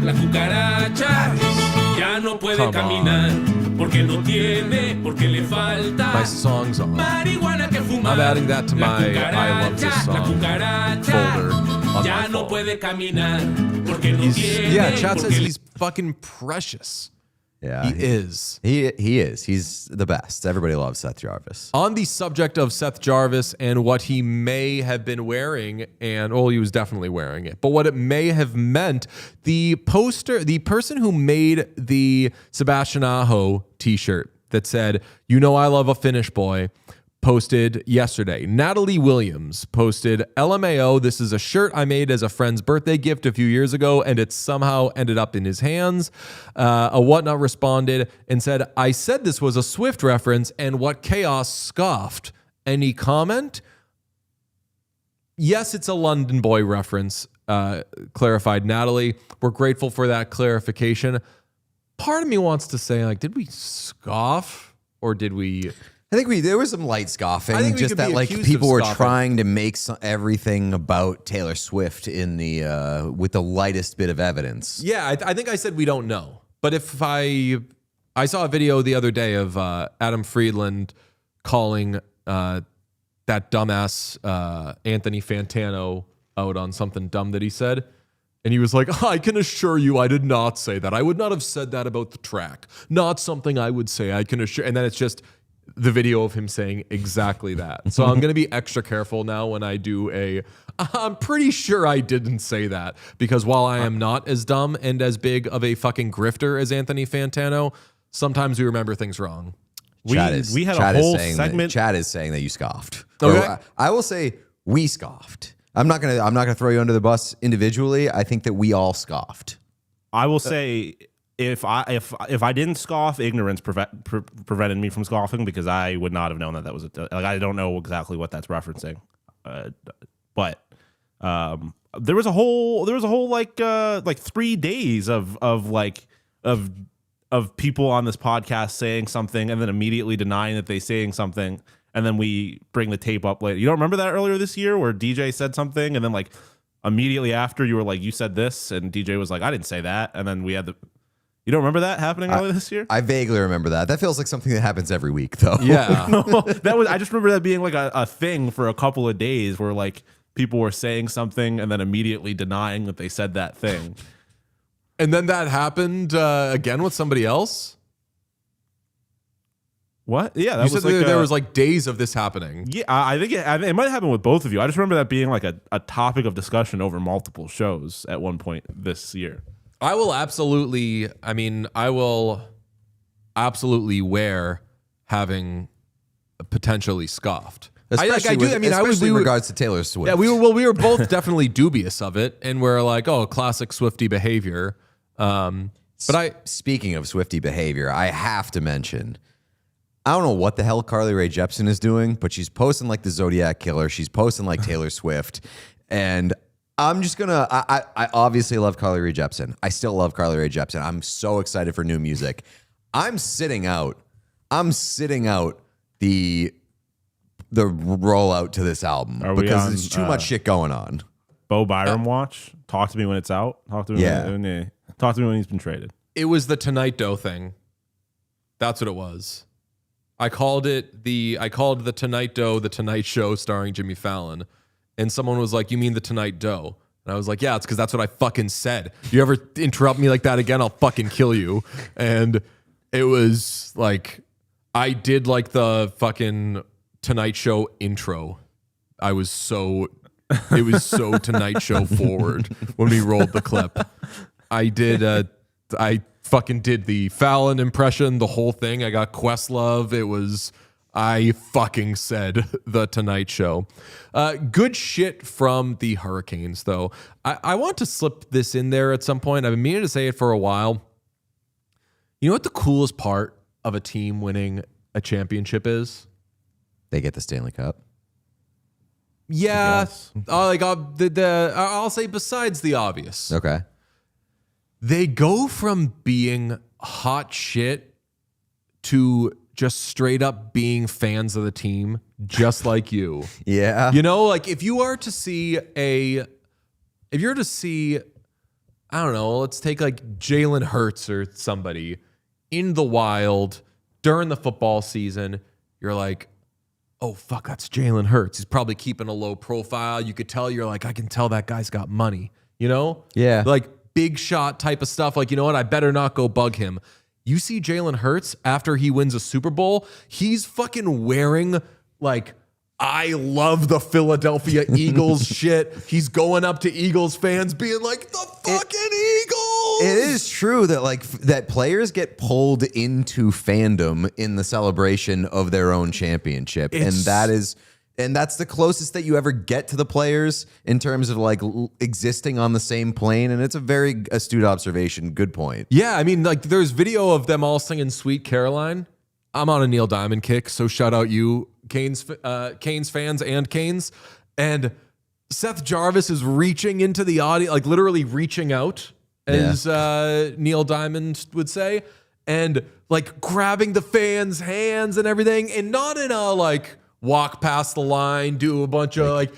ya no puede caminar porque no tiene, porque le falta My song's on. marihuana que fumar. I'm adding that to my I love this song La cucaracha folder on ya my no phone. puede caminar porque no tiene. Yeah, chat says porque he's fucking precious. Yeah, He is. He is. He's the best. Everybody loves Seth Jarvis. On the subject of Seth Jarvis and what he may have been wearing, and he was definitely wearing it, but what it may have meant, the person who made the Sebastian Aho t-shirt that said, "You know I love a Finnish boy," posted yesterday. Natalie Williams posted, "LMAO, this is a shirt I made as a friend's birthday gift a few years ago, and it somehow ended up in his hands." A Whatnot responded and said, "I said this was a Swift reference, and What Chaos scoffed. Any comment?" Yes, it's a London Boy reference, clarified Natalie. We're grateful for that clarification. Part of me wants to say, like, did we scoff or did we I think there was some light scoffing. I think we just could that be like accused people of were scoffing. trying to make everything about Taylor Swift in the with the lightest bit of evidence. Yeah, I think I said we don't know. But if I saw a video the other day of Adam Friedland calling that dumbass Anthony Fantano out on something dumb that he said. And he was like, I can assure you I did not say that. I would not have said that about the track. Not something I would say. I can assure. And then it's just the video of him saying exactly that. So I'm going to be extra careful now when I do I'm pretty sure I didn't say that. Because while I am not as dumb and as big of a fucking grifter as Anthony Fantano, sometimes we remember things wrong. We had Chad a whole is saying segment. Chad is saying that you scoffed. Okay. Or, I will say we scoffed. I'm not gonna throw you under the bus individually. I think that we all scoffed. I will say if I didn't scoff, ignorance prevented me from scoffing because I would not have known that was I don't know exactly what that's referencing, but there was a whole like 3 days of people on this podcast saying something and then immediately denying that they saying something. And then we bring the tape up later. You don't remember that earlier this year where DJ said something and then like immediately after you were like, you said this, and DJ was like, I didn't say that. And then we had you don't remember that happening earlier this year? I vaguely remember that. That feels like something that happens every week though. Yeah. I just remember that being like a thing for a couple of days where like people were saying something and then immediately denying that they said that thing. And then that happened again with somebody else? What? Yeah, that You was said like there was like days of this happening. Yeah, I think it might happen with both of you. I just remember that being like a topic of discussion over multiple shows at one point this year. I will absolutely wear having potentially scoffed. Especially in were, regards to Taylor Swift. Yeah, we were both definitely dubious of it, and we're like, oh, classic Swiftie behavior. Speaking of Swiftie behavior, I have to mention, I don't know what the hell Carly Rae Jepsen is doing, but she's posting like the Zodiac Killer. She's posting like Taylor Swift. And I'm just going to, I obviously love Carly Rae Jepsen. I still love Carly Rae Jepsen. I'm so excited for new music. I'm sitting out the rollout to this album because there's too much shit going on. Bo Byram watch. Talk to me when it's out. Talk to me when he's been traded. It was the Tonight Dough thing. That's what it was. I called the Tonight Dough, the Tonight Show starring Jimmy Fallon. And someone was like, you mean the Tonight Dough? And I was like, yeah, it's because that's what I fucking said. You ever interrupt me like that again, I'll fucking kill you. And it was like, I did like the fucking Tonight Show intro. It was so Tonight Show forward when we rolled the clip. I fucking did the Fallon impression, the whole thing. I got Questlove. I fucking said the Tonight Show. Good shit from the Hurricanes, though. I want to slip this in there at some point. I've been meaning to say it for a while. You know what the coolest part of a team winning a championship is? They get the Stanley Cup. Yeah. I'll say besides the obvious. Okay. They go from being hot shit to just straight up being fans of the team, just like you. Yeah. You know, like if you were to see, I don't know, let's take like Jalen Hurts or somebody in the wild during the football season, you're like, oh, fuck, that's Jalen Hurts. He's probably keeping a low profile. You could tell, you're like, I can tell that guy's got money, you know? Yeah. Like big shot type of stuff. Like, you know what? I better not go bug him. You see Jalen Hurts after he wins a Super Bowl, he's fucking wearing like, I love the Philadelphia Eagles shit. He's going up to Eagles fans being like, the fucking Eagles. It is true that that players get pulled into fandom in the celebration of their own championship. And that's the closest that you ever get to the players in terms of like existing on the same plane. And it's a very astute observation. Good point. Yeah, I mean, like there's video of them all singing Sweet Caroline. I'm on a Neil Diamond kick, so shout out you, Canes fans and Canes. And Seth Jarvis is reaching into the audience, like literally reaching out, as Neil Diamond would say. and like grabbing the fans' hands and everything, and not in a like walk past the line, do a bunch of like.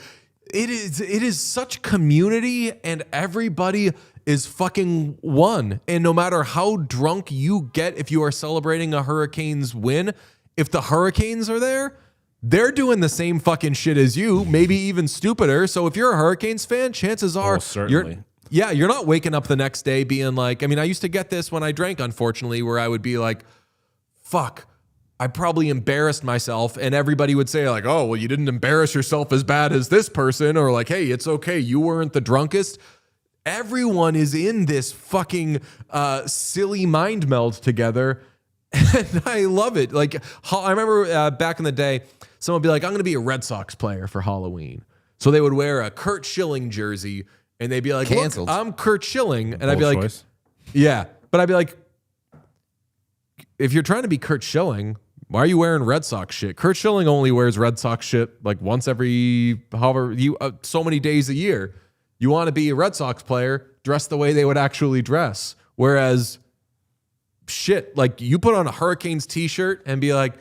It is such community, and everybody is fucking one. And no matter how drunk you get, if you are celebrating a Hurricanes win, if the Hurricanes are there, they're doing the same fucking shit as you, maybe even stupider. So if you're a Hurricanes fan, chances are certainly. you're not waking up the next day being like, I mean, I used to get this when I drank, unfortunately, where I would be like, fuck, I probably embarrassed myself, and everybody would say like, oh, well, you didn't embarrass yourself as bad as this person, or like, hey, it's okay, you weren't the drunkest. Everyone is in this fucking silly mind meld together, and I love it. Like, I remember back in the day, someone would be like, I'm going to be a Red Sox player for Halloween. So they would wear a Kurt Schilling jersey, and they'd be like, Canceled. look, I'm Kurt Schilling. And Bold I'd be like, choice. yeah. But I'd be like, if you're trying to be Kurt Schilling, why are you wearing Red Sox shit? Kurt Schilling only wears Red Sox shit like once every so many days a year. You want to be a Red Sox player, dress the way they would actually dress. Whereas shit, like you put on a Hurricanes t-shirt and be like,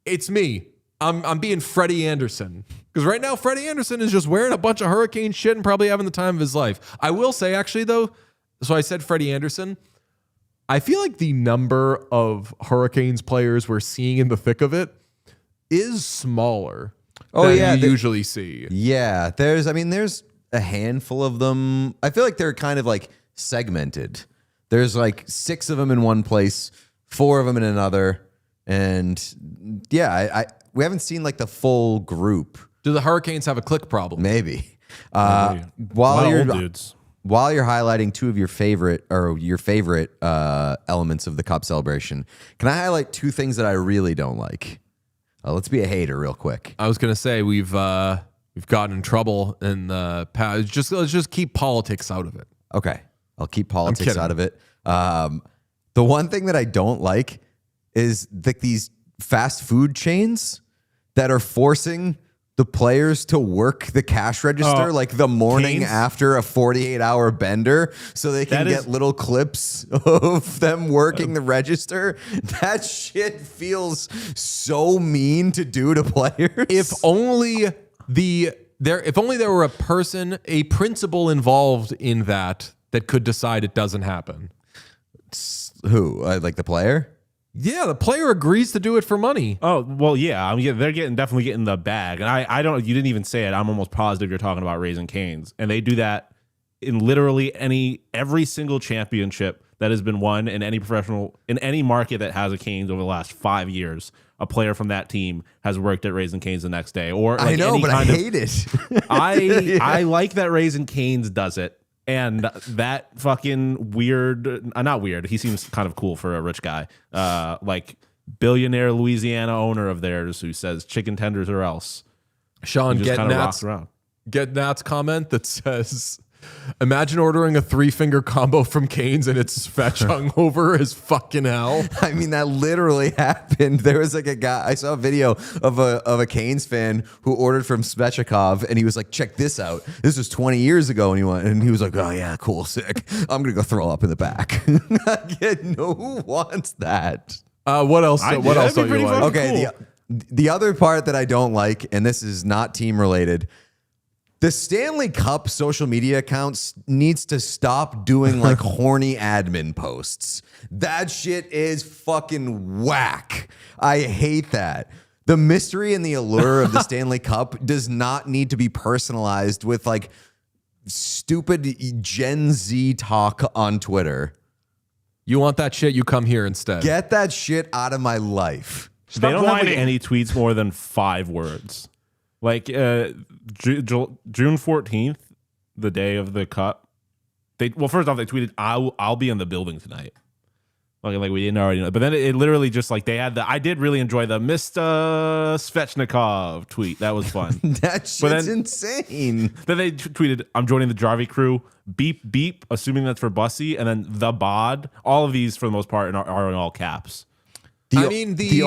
it's me. I'm being Freddie Anderson. Because right now, Freddie Anderson is just wearing a bunch of Hurricane shit and probably having the time of his life. I will say, actually, though, so I said Freddie Anderson. I feel like the number of Hurricanes players we're seeing in the thick of it is smaller than you usually see. Yeah, there's a handful of them. I feel like they're kind of like segmented. There's like 6 of them in one place, 4 of them in another. And yeah, we haven't seen like the full group. Do the Hurricanes have a click problem? Maybe. While dudes. While you're highlighting 2 of your favorite elements of the Cup celebration, can I highlight 2 things that I really don't like? Let's be a hater real quick. I was gonna say we've gotten in trouble in the past. Let's just keep politics out of it. Okay, I'll keep politics out of it. The one thing that I don't like is these fast food chains that are forcing the players to work the cash register like the morning Canes? after a 48-hour bender so they can get little clips of them working the register. That shit feels so mean to do to players. If only there were a principal involved in that could decide it doesn't happen. Who? Like the player? Yeah, the player agrees to do it for money. Oh, well, yeah. I mean, they're definitely getting the bag. And I don't, you didn't even say it. I'm almost positive you're talking about Raising Cane's. And they do that in literally every single championship that has been won in any market that has a Canes over the last 5 years. A player from that team has worked at Raising Cane's the next day. Or like I know, but I hate it. I like that Raising Cane's does it. And that fucking weird, not weird, he seems kind of cool for a rich guy, like billionaire Louisiana owner of theirs who says chicken tenders or else. Sean, just kind of rocks around. Get Nat's comment that says, imagine ordering a 3-finger combo from Cane's and it's fetch hungover as fucking hell. I mean, that literally happened. There was like a guy, I saw a video of a Canes fan who ordered from Svechnikov, and he was like, check this out. This was 20 years ago. And he was like, oh yeah, cool, sick. I'm going to go throw up in the back. No, who wants that? What else? What else don't you like? Okay, cool. The other part that I don't like, and this is not team related, the Stanley Cup social media accounts needs to stop doing like horny admin posts. That shit is fucking whack. I hate that. The mystery and the allure of the Stanley Cup does not need to be personalized with like stupid Gen Z talk on Twitter. You want that shit? You come here instead. Get that shit out of my life. They don't have like any tweets more than 5 words. Like June 14th, the day of the Cup. First off, they tweeted, "I'll be in the building tonight." Like we didn't already know, but then it literally just like they had I did really enjoy the Mr. Svechnikov tweet. That was fun. That shit's insane. Then they tweeted, "I'm joining the Jarvie crew." Beep beep, assuming that's for Bussy, and then the bod. All of these, for the most part, are in all caps. The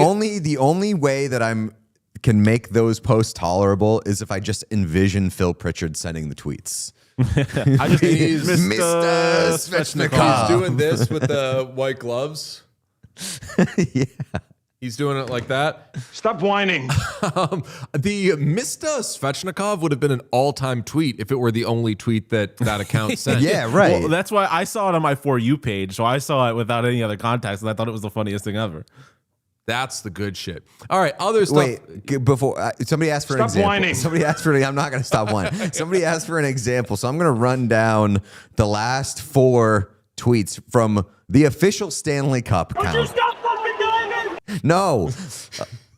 only way that can make those posts tolerable is if I just envision Phil Pritchard sending the tweets. I just need Mr. Svechnikov. He's doing this with the white gloves. Yeah. He's doing it like that. Stop whining. The Mr. Svechnikov would have been an all-time tweet if it were the only tweet that account sent. Yeah, right. Well, that's why I saw it on my For You page. So I saw it without any other context, and I thought it was the funniest thing ever. That's the good shit. All right, other stuff. Wait, before somebody asked for an Stop example. whining. Somebody asked for. I'm not going to stop whining. Somebody asked for an example, so I'm going to run down the last 4 tweets from the official Stanley Cup account. Stop fucking doing it. No,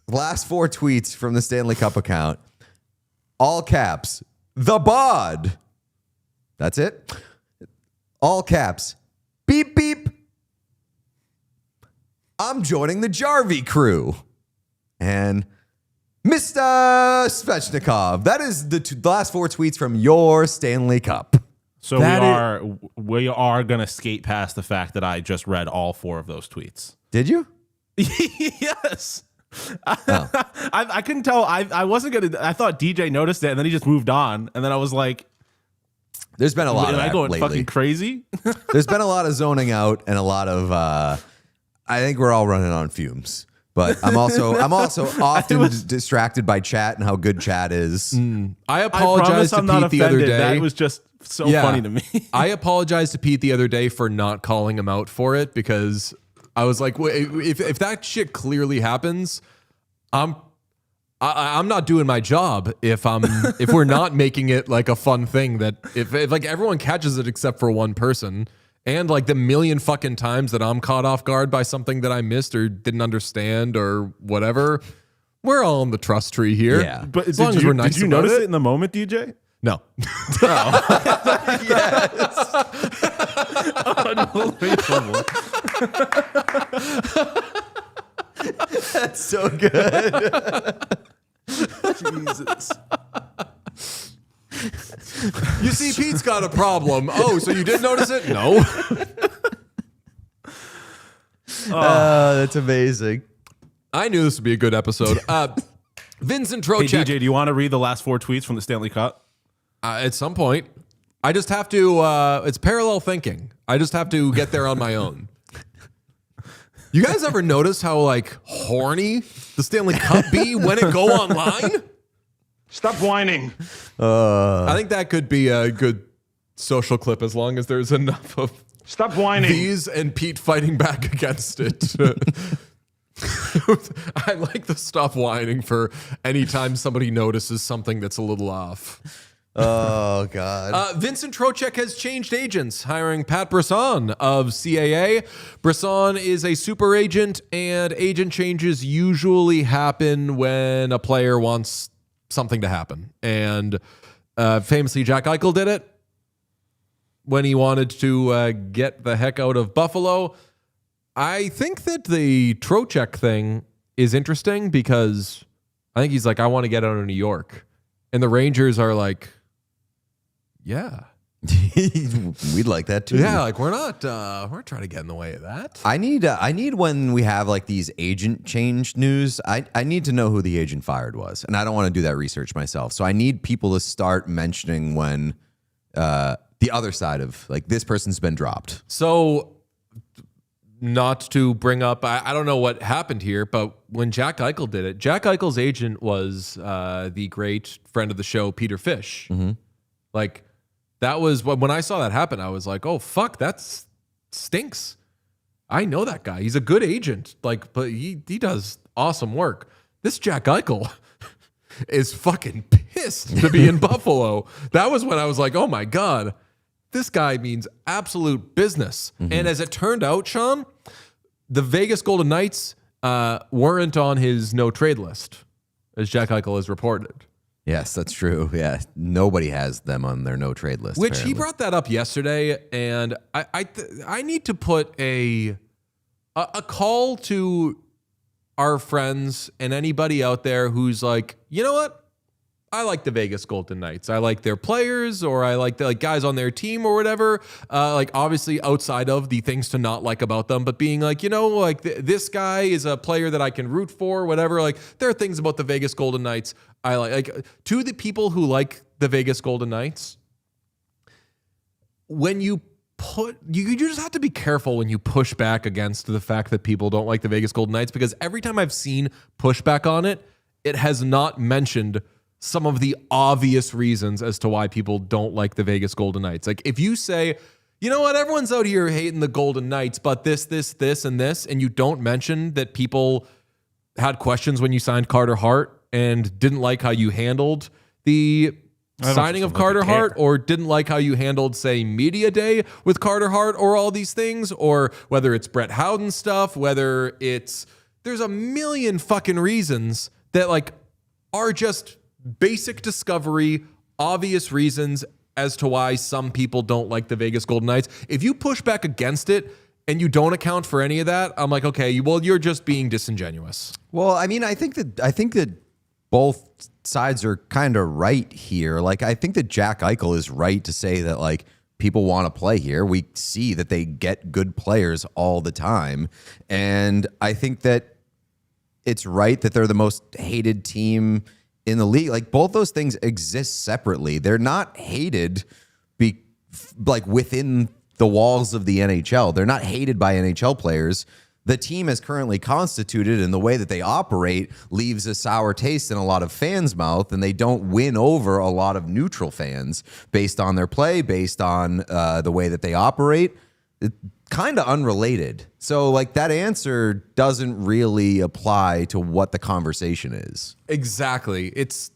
last 4 tweets from the Stanley Cup account. All caps. The bod. That's it. All caps. Beep beep. I'm joining the Jarvie crew. And Mr. Svechnikov. That is the last 4 tweets from your Stanley Cup. So we are going to skate past the fact that I just read all 4 of those tweets. Did you? Yes. I couldn't tell. I wasn't going to. I thought DJ noticed it, and then he just moved on. And then I was like, There's been a lot of am I that going lately. fucking crazy? There's been a lot of zoning out and a lot of I think we're all running on fumes. But I'm also often distracted by chat and how good chat is. I I apologize promise to I'm not Pete the other offended. day. That was just so funny to me. I apologized to Pete the other day for not calling him out for it because I was like, if that shit clearly happens, I'm not doing my job if we're not making it like a fun thing that if like everyone catches it except for one person. And like the million fucking times that I'm caught off guard by something that I missed or didn't understand or whatever, we're all in the trust tree here. Yeah. But as long as we're nice did you about notice it. it in the moment, DJ? No. Unbelievable. That's so good. Jesus. You see, Pete's got a problem. Oh, so you did notice it? No. That's amazing. I knew this would be a good episode. Vincent Hey, Trocheck. DJ, do you want to read the last 4 tweets from the Stanley Cup? At some point, I just have to. It's parallel thinking. I just have to get there on my own. You guys ever notice how like horny the Stanley Cup be when it go online? Stop whining. I think that could be a good social clip as long as there's enough of Stop whining. these and Pete fighting back against it. I like the stop whining for anytime somebody notices something that's a little off. Oh, God. Vincent Trocheck has changed agents, hiring Pat Brisson of CAA. Brisson is a super agent, and agent changes usually happen when a player wants something to happen. And famously, Jack Eichel did it when he wanted to get the heck out of Buffalo. I think that the Trocheck thing is interesting because I think he's like, I want to get out of New York. And the Rangers are like, yeah. We'd like that too. Yeah, like we're not trying to get in the way of that. I need when we have like these agent change news, I need to know who the agent fired was. And I don't want to do that research myself. So I need people to start mentioning when the other side of like this person's been dropped. So not to bring up, I don't know what happened here, but when Jack Eichel did it, Jack Eichel's agent was the great friend of the show, Peter Fish. Mm-hmm. Like that was when I saw that happen, I was like, oh, fuck, that stinks. I know that guy. He's a good agent. Like, but he does awesome work. This Jack Eichel is fucking pissed to be in Buffalo. That was when I was like, oh my God, this guy means absolute business. Mm-hmm. And as it turned out, Sean, the Vegas Golden Knights weren't on his no trade list, as Jack Eichel has reported. Yes, that's true. Yeah, nobody has them on their no trade list. Which apparently. he brought that up yesterday, and I need to put a call to our friends and anybody out there who's like, you know what? I like the Vegas Golden Knights. I like their players, or I like the guys on their team, or whatever. Like obviously outside of the things to not like about them, but being like, you know, like this guy is a player that I can root for, whatever. Like there are things about the Vegas Golden Knights I like. Like to the people who like the Vegas Golden Knights, when you you just have to be careful when you push back against the fact that people don't like the Vegas Golden Knights, because every time I've seen pushback on it, it has not mentioned some of the obvious reasons as to why people don't like the Vegas Golden Knights. Like if you say, you know what, everyone's out here hating the Golden Knights, but this, and this, and you don't mention that people had questions when you signed Carter Hart and didn't like how you handled the signing of Carter Hart, or didn't like how you handled, say, media day with Carter Hart, or all these things, or whether it's Brett Howden stuff, whether it's, there's a million fucking reasons that like are just basic discovery, obvious reasons as to why some people don't like the Vegas Golden Knights. If you push back against it and you don't account for any of that, I'm like, okay, well, you're just being disingenuous. Well, I mean, I think that both sides are kind of right here. Like, I think that Jack Eichel is right to say that, like, people want to play here. We see that they get good players all the time. And I think that it's right that they're the most hated team in the league. Like, both those things exist separately. They're not hated like within the walls of the NHL. They're not hated by NHL players. The team is currently constituted, and the way that they operate leaves a sour taste in a lot of fans' mouth, and they don't win over a lot of neutral fans based on their play, based on the way that they operate. Kind of unrelated. So, like, that answer doesn't really apply to what the conversation is. Exactly. It's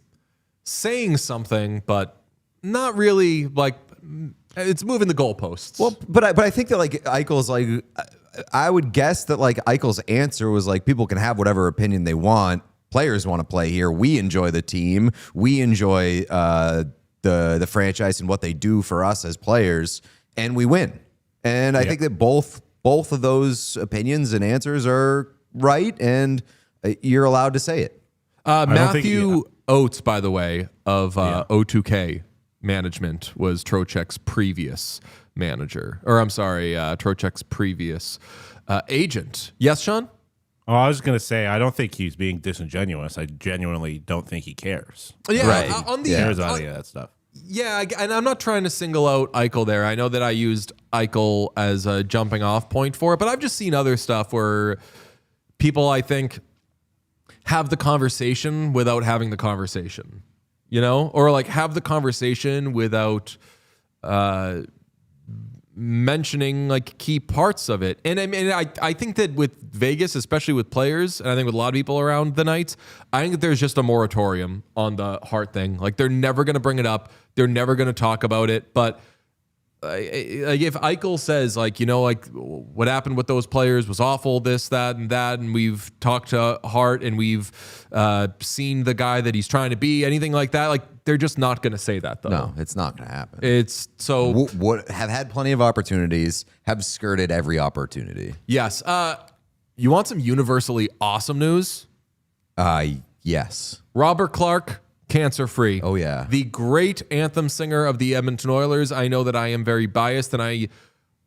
saying something, but not really, like, it's moving the goalposts. Well, but I think that, like, Eichel's, like, I would guess that, like, Eichel's answer was, like, people can have whatever opinion they want. Players want to play here. We enjoy the team. We enjoy the franchise and what they do for us as players, and we win. And I think that both of those opinions and answers are right, and you're allowed to say it. Matthew Oates, by the way, of O2K Management, was Trocheck's previous manager. Or I'm sorry, Trocheck's previous agent. Yes, Sean? Oh, I was going to say, I don't think he's being disingenuous. I genuinely don't think he cares. Yeah, Right. On the He cares about any of that stuff. Yeah, and I'm not trying to single out Eichel there. I know that I used Eichel as a jumping off point for it, but I've just seen other stuff where people, I think, have the conversation without having the conversation, you know? Or like have the conversation without mentioning like key parts of it. And I mean, I think that with Vegas, especially with players, and I think with a lot of people around the Knights, I think that there's just a moratorium on the Hart thing. Like they're never going to bring it up. They're never going to talk about it. But like if Eichel says like, you know, like what happened with those players was awful, this, that, and we've talked to Hart and we've seen the guy that he's trying to be, anything like that, like they're just not going to say that though. No, it's not going to happen. It's so Have had plenty of opportunities, have skirted every opportunity. yes. You want some universally awesome news? Yes. Robert Clark, cancer-free. Oh, yeah. The great anthem singer of the Edmonton Oilers. I know that I am very biased, but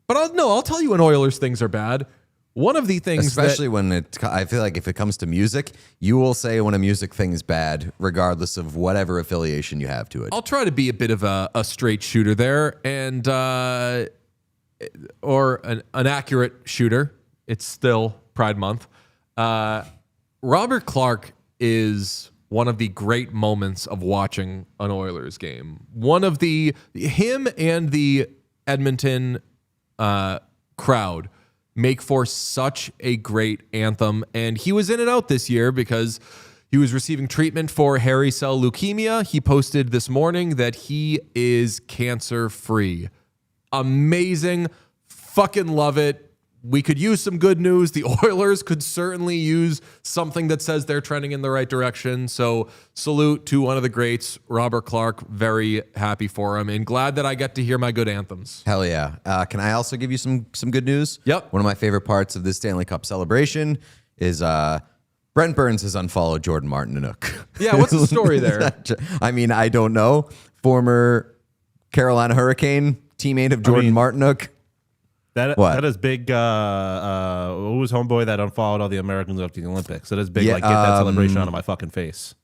I'll tell you when Oilers things are bad. One of the things Especially when I feel like if it comes to music, you will say when a music thing is bad, regardless of whatever affiliation you have to it. I'll try to be a bit of a straight shooter there, and or an accurate shooter. It's still Pride Month. Robert Clark is one of the great moments of watching an Oilers game. Him and the Edmonton crowd make for such a great anthem. And he was in and out this year because he was receiving treatment for hairy cell leukemia. He posted this morning that he is cancer-free. Amazing. Fucking love it. We could use some good news. The Oilers could certainly use something that says they're trending in the right direction. So salute to one of the greats, Robert Clark. Very happy for him and glad that I get to hear my good anthems. Hell yeah. Can I also give you some good news? Yep. One of my favorite parts of this Stanley Cup celebration is Brent Burns has unfollowed Jordan Martinook. Yeah, what's the story there? I mean, I don't know. Former Carolina Hurricane, teammate of Jordan Martinook. That is big. Who was homeboy that unfollowed all the Americans after the Olympics? That is big. Yeah, like, get that celebration out of my fucking face.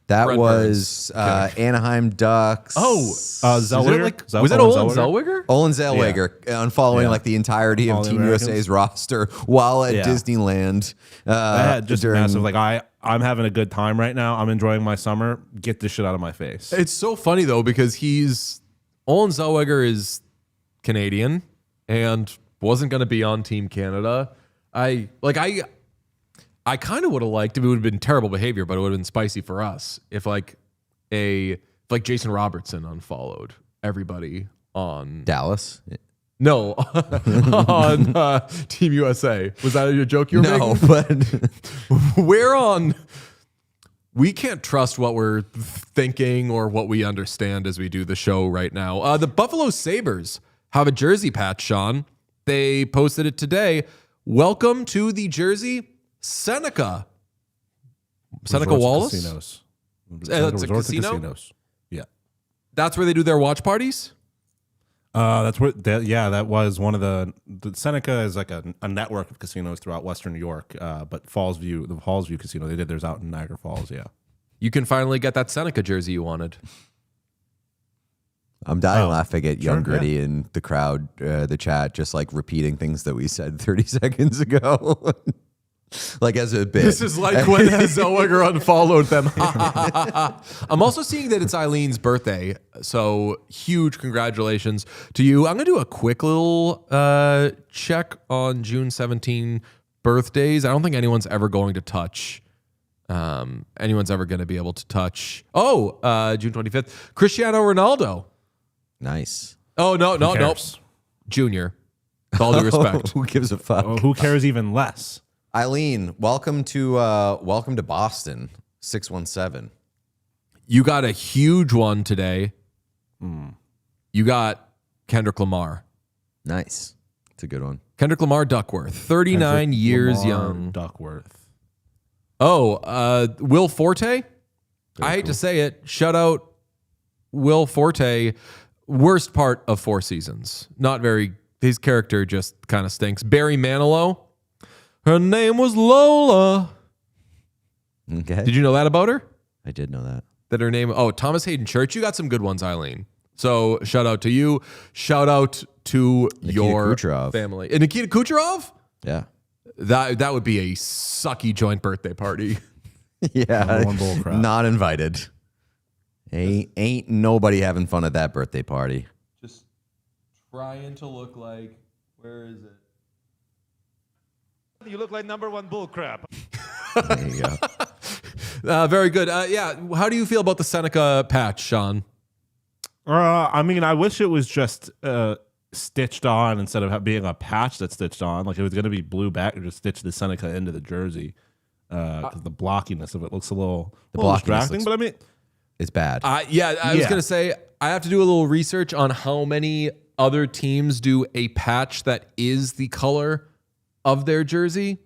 That Brent was Anaheim Ducks. Zellweger. Was it Olin Zellweger? Olin Zellweger unfollowing like the entirety of All the Team Americans. USA's roster while at Yeah. Disneyland. I had just during- massive. Like I'm having a good time right now. I'm enjoying my summer. Get this shit out of my face. It's so funny though because Olin Zellweger is Canadian and wasn't going to be on Team Canada. I kind of would have liked if it would have been terrible behavior, but it would have been spicy for us if Jason Robertson unfollowed everybody on Dallas. no on Team USA. Was that a joke you were No, making? but We're on. We can't trust what we're thinking or what we understand as we do the show right now. The Buffalo Sabres have a jersey patch, Sean. They posted it today. Welcome to the jersey, Seneca. Seneca Resorts Wallace? Casinos. It's a Resorts and casino? Casinos. Yeah. That's where they do their watch parties? That's where. That was one of the Seneca is like a network of casinos throughout Western New York. But the Fallsview Casino, they did theirs out in Niagara Falls. Yeah. You can finally get that Seneca jersey you wanted. I'm dying laughing at Young sure, Gritty in the crowd, the chat, just like repeaing things that we said 30 seconds ago. Like as a bit. This is like when Zellweger unfollowed them. I'm also seeing that it's Eileen's birthday, so huge congratulations to you. I'm going to do a quick little check on June 17 birthdays. I don't think anyone's ever going to touch. Anyone's ever going to be able to touch. June 25th, Cristiano Ronaldo. Nice. Oh no, cares? Junior. With all due respect. Who gives a fuck? Oh, who cares even less? Eileen, welcome to Boston, 617. You got a huge one today. You got Kendrick Lamar. Nice. It's a good one. Kendrick Lamar Duckworth, 39 years Lamar young. Duckworth. Will Forte. I hate to say it. Shout out Will Forte. Worst part of Four Seasons. Not very. His character just kind of stinks. Barry Manilow. Her name was Lola. Okay. Did you know that about her? I did know that. That her name. Thomas Hayden Church. You got some good ones, Eileen. So shout out to you. Shout out to your Kucherov. family. And Nikita Kucherov. Yeah. That would be a sucky joint birthday party. Yeah. One bull crap. Not invited. Ain't nobody having fun at that birthday party. Just trying to look like, where is it? You look like number one bull crap. There you go. Very good. How do you feel about the Seneca patch, Sean? I mean, I wish it was just stitched on instead of being a patch that's stitched on. Like it was going to be blue back or just stitch the Seneca into the jersey. Because the blockiness of it looks a little blockiness distracting. looks- But I mean, It's bad. I was going to say, I have to do a little research on how many other teams do a patch that is the color of their jersey.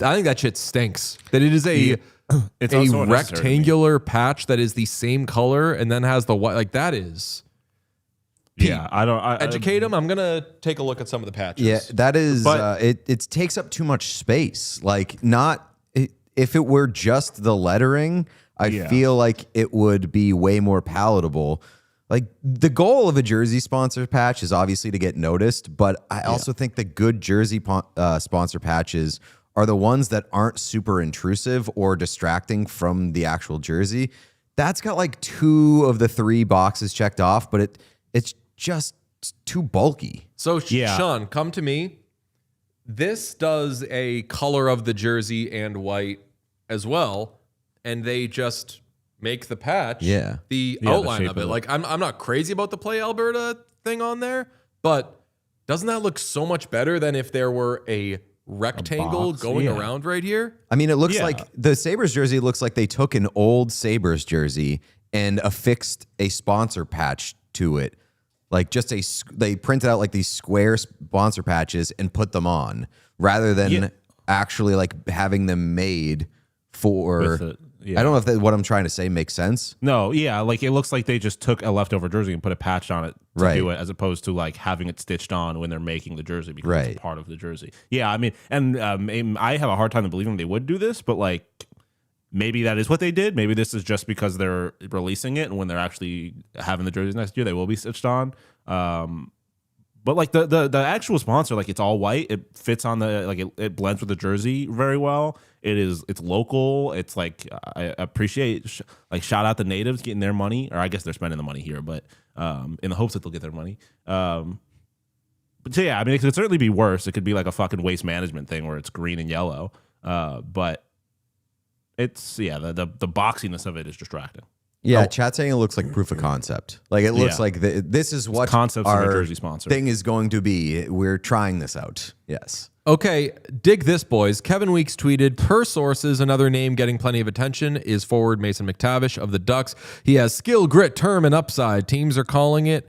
I think that shit stinks. That it is it's a also unnecessary to me. rectangular patch that is the same color and then has the white. Like that is. Yeah, I don't. Educate them. I'm going to take a look at some of the patches. Yeah, that is. But- It takes up too much space. Like, if it were just the lettering, I feel like it would be way more palatable. Like the goal of a jersey sponsor patch is obviously to get noticed, but I also think the good jersey sponsor patches are the ones that aren't super intrusive or distracting from the actual jersey. That's got like 2 of the 3 boxes checked off, but it's just too bulky. So, Yeah. Sean, come to me. This does a color of the jersey and white as well, and they just make the patch Yeah. the Yeah, the outline shape of it. of it. Like, I'm not crazy about the Play Alberta thing on there, but doesn't that look so much better than if there were a rectangle box, going yeah. around right here? I mean, it looks Yeah. like the Sabres jersey looks like they took an old Sabres jersey and affixed a sponsor patch to it. Like just they printed out like these square sponsor patches and put them on rather than actually like having them made for. With it, yeah. I don't know if what I'm trying to say makes sense. No, yeah, like it looks like they just took a leftover jersey and put a patch on it to Right. do it, as opposed to like having it stitched on when they're making the jersey because Right. it's a part of the jersey. Yeah, I mean, and I have a hard time believing they would do this, but like Maybe that is what they did. Maybe this is just because they're releasing it, and when they're actually having the jerseys next year, they will be stitched on. But like the actual sponsor, like it's all white. It fits on it blends with the jersey very well. It's local. It's like I appreciate shout out the natives getting their money, or I guess they're spending the money here, but in the hopes that they'll get their money. But so, yeah, I mean, it could certainly be worse. It could be like a fucking waste management thing where it's green and yellow. But it's the boxiness of it is distracting. Yeah, chat saying it looks like proof of concept. Like it looks like this is what concepts our of a jersey sponsor thing is going to be. We're trying this out. Yes. Okay, dig this, boys. Kevin Weeks tweeted, per sources, another name getting plenty of attention is forward Mason McTavish of the Ducks. He has skill, grit, term, and upside. Teams are calling it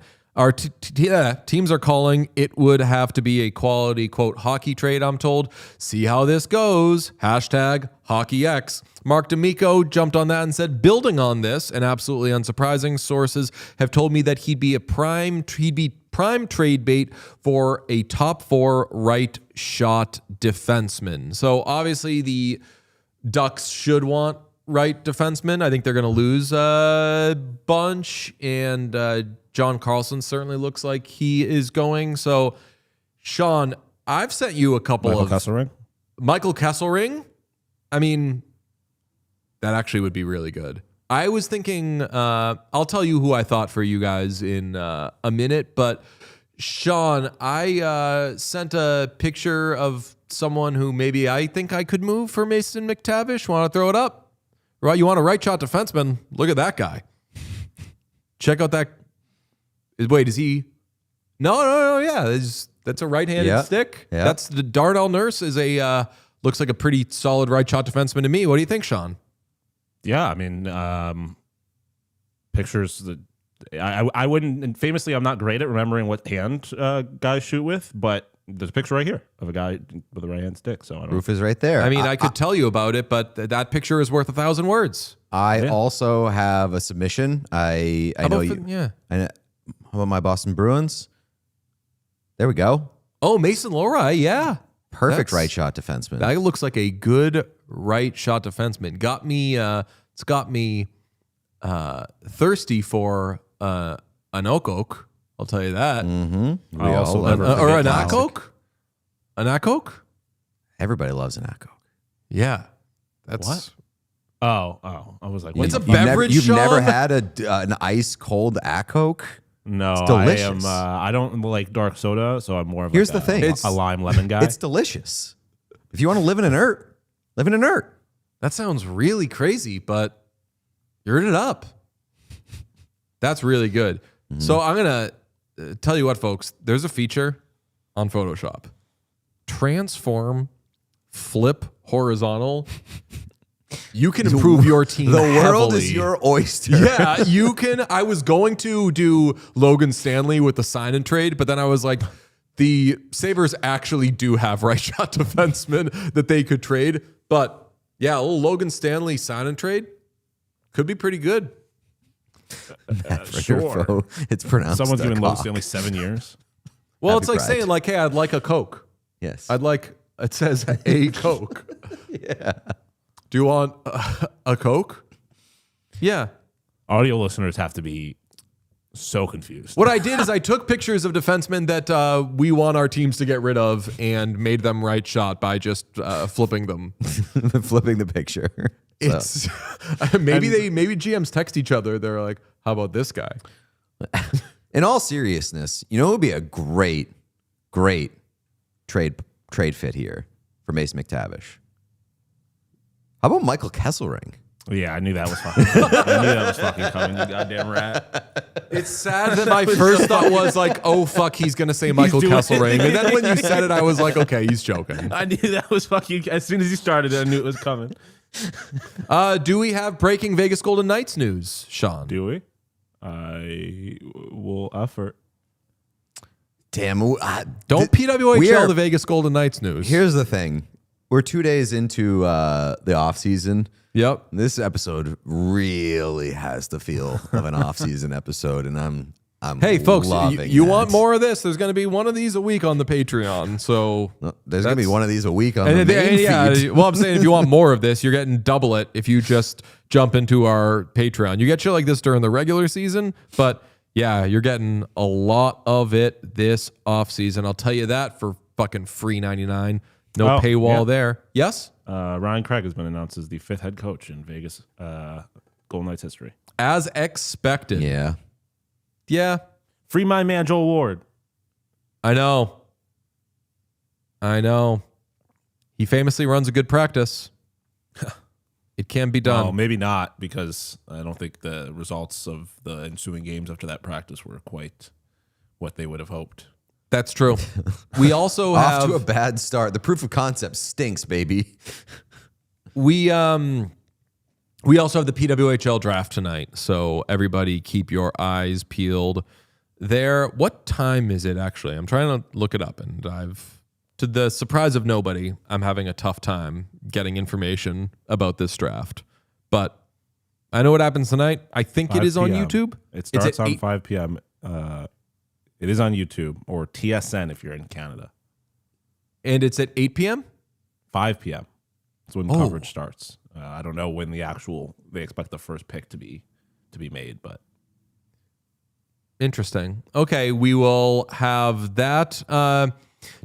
would have to be a quality, quote, hockey trade, I'm told. See how this goes. Hashtag HockeyX. Mark D'Amico jumped on that and said, building on this, and absolutely unsurprising, sources have told me that he'd be prime trade bait for a top 4 right shot defenseman. So obviously the Ducks should want right defenseman. I think they're going to lose a bunch, and John Carlson certainly looks like he is going. So, Sean, I've sent you a couple Michael of Kesselring. Michael Kesselring. I mean, that actually would be really good. I was thinking, I'll tell you who I thought for you guys in a minute, but Sean, I sent a picture of someone who maybe I think I could move for Mason McTavish. Want to throw it up? Right, you want a right shot defenseman? Look at that guy. Check out that. Wait, is he? No. Yeah, that's a right-handed stick. Yeah. That's the Darnell Nurse is looks like a pretty solid right shot defenseman to me. What do you think, Sean? Yeah, I mean, pictures that I wouldn't. And famously, I'm not great at remembering what hand guys shoot with, but there's a picture right here of a guy with a right hand stick. So I don't. Proof is right there. I mean, I could tell you about it, but that picture is worth 1,000 words. I also have a submission. I know you. Yeah. How about my Boston Bruins? There we go. Oh, Mason Lohrei, yeah. Perfect right shot defenseman. That looks like a good right shot defenseman. It's got me thirsty for an Okok. I'll tell you that. Mm-hmm. I also never Or an forget Akok. An Akok? Everybody loves an Akok. Yeah. That's What? Oh. I was like, It's a You've never- beverage, You've never Sean? had an ice cold Akok? no, It's delicious. I don't like dark soda, so I'm more of Here's like the thing. a lime lemon guy. It's delicious. If you want to live in an yurt, live in an yurt. That sounds really crazy, but you're it up. That's really good. So I'm going to tell you what, folks. There's a feature on Photoshop. Transform, flip horizontal. You can improve your team. The world heavily. is your oyster. Yeah, you can. I was going to do Logan Stanley with the sign and trade, but then I was like, the Sabres actually do have right shot defensemen that they could trade. But yeah, a little Logan Stanley sign and trade could be pretty good. Sure. It's pronounced. Someone's given Logan cock. Stanley 7 years. Well, Happy it's like Pride. saying like, hey, I'd like a Coke. Yes. I'd like, it says a Coke. Yeah. Do you want a Coke? Yeah. Audio listeners have to be so confused. What I did is I took pictures of defensemen that we want our teams to get rid of and made them right shot by just flipping them. Flipping the picture. It's maybe GMs text each other. They're like, "How about this guy?" In all seriousness, you know, it would be a great trade fit here for Mason McTavish. How about Michael Kesselring? Yeah, I knew that was fucking coming, you goddamn rat. It's sad that my first thought was like, "Oh fuck, he's gonna say Michael doing Kesselring," and then when you said it, I was like, "Okay, he's joking." I knew that was fucking, as soon as he started, I knew it was coming. Do we have breaking Vegas Golden Knights news, Sean? Do we? I will effort. Damn. Don't we PWHL are- the Vegas Golden Knights news. Here's the thing. We're 2 days into the off season. Yep. This episode really has the feel of an off season episode, and Hey, folks, loving you that. want more of this? There's going to be one of these a week on the Patreon. So There's going to be one of these a week on the and main feed. well, I'm saying if you want more of this, you're getting double it if you just jump into our Patreon. You get shit like this during the regular season, but yeah, you're getting a lot of it this off season. I'll tell you that for fucking free 99. No paywall there. Yes? Ryan Craig has been announced as the 5th head coach in Vegas Golden Knights history. As expected. Yeah. Yeah. Free my man Joel Ward. I know. He famously runs a good practice. It can be done. Oh, maybe not, because I don't think the results of the ensuing games after that practice were quite what they would have hoped. That's true. We also Off have to a bad start. The proof of concept stinks, baby. we also have the PWHL draft tonight, so everybody keep your eyes peeled there. What time is it actually? I'm trying to look it up, and to the surprise of nobody, I'm having a tough time getting information about this draft. But I know what happens tonight. I think it is on p.m. YouTube. It starts It's at on 8 5 p.m. It is on YouTube or TSN if you're in Canada. and it's at 8 p.m. 5 p.m. That's when coverage starts. I don't know when they expect the first pick to be made, but Interesting. Okay, we will have that.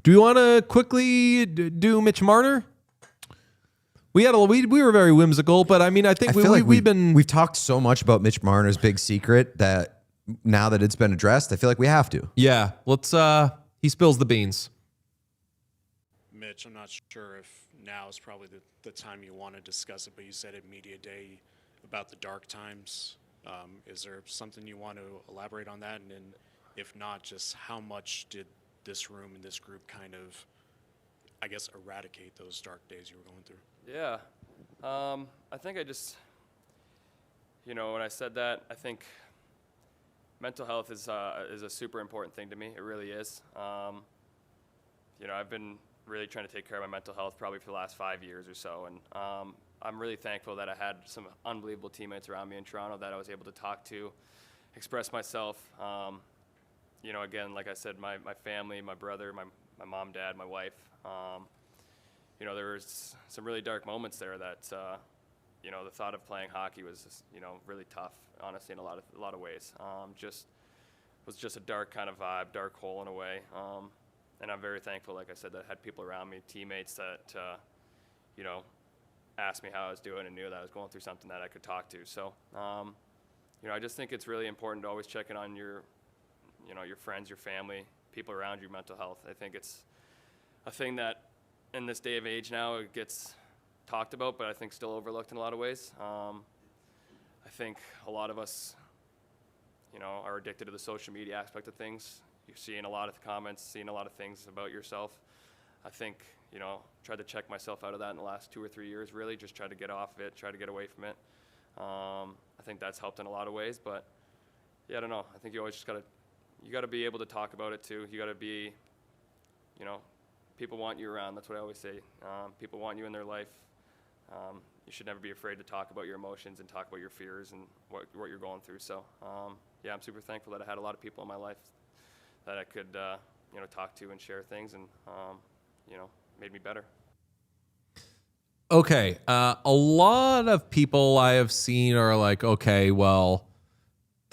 Do we want to quickly do Mitch Marner? We were very whimsical, but I mean, I think I feel like we've talked so much about Mitch Marner's big secret that now that it's been addressed, I feel like we have to. yeah. Let's. He spills the beans. Mitch, I'm not sure if now is probably the time you want to discuss it, but you said at Media Day about the dark times. Is there something you want to elaborate on that? And then if not, just how much did this room and this group kind of, I guess, eradicate those dark days you were going through? Yeah. I think I just, when I said that, I think mental health is a super important thing to me. It really is. I've been really trying to take care of my mental health probably for the last 5 years or so. And I'm really thankful that I had some unbelievable teammates around me in Toronto that I was able to talk to, express myself. Again, like I said, my family, my brother, my mom, dad, my wife. There was some really dark moments there that, the thought of playing hockey was, just, really tough, honestly, in a lot of ways. Was just a dark kind of vibe, dark hole in a way. And I'm very thankful, like I said, that I had people around me, teammates that, asked me how I was doing and knew that I was going through something that I could talk to. So, I just think it's really important to always check in on your friends, your family, people around you, mental health. I think it's a thing that in this day of age now it gets talked about, but I think still overlooked in a lot of ways. I think a lot of us, are addicted to the social media aspect of things. You're seeing a lot of comments, seeing a lot of things about yourself. I think, tried to check myself out of that in the last 2 or 3 years, really, just try to get off of it, try to get away from it. I think that's helped in a lot of ways, but yeah, I don't know. I think you always just gotta be able to talk about it too. You gotta be, people want you around. That's what I always say. People want you in their life. You should never be afraid to talk about your emotions and talk about your fears and what you're going through. So, I'm super thankful that I had a lot of people in my life that I could, talk to and share things, and made me better. Okay, a lot of people I have seen are like, okay, well,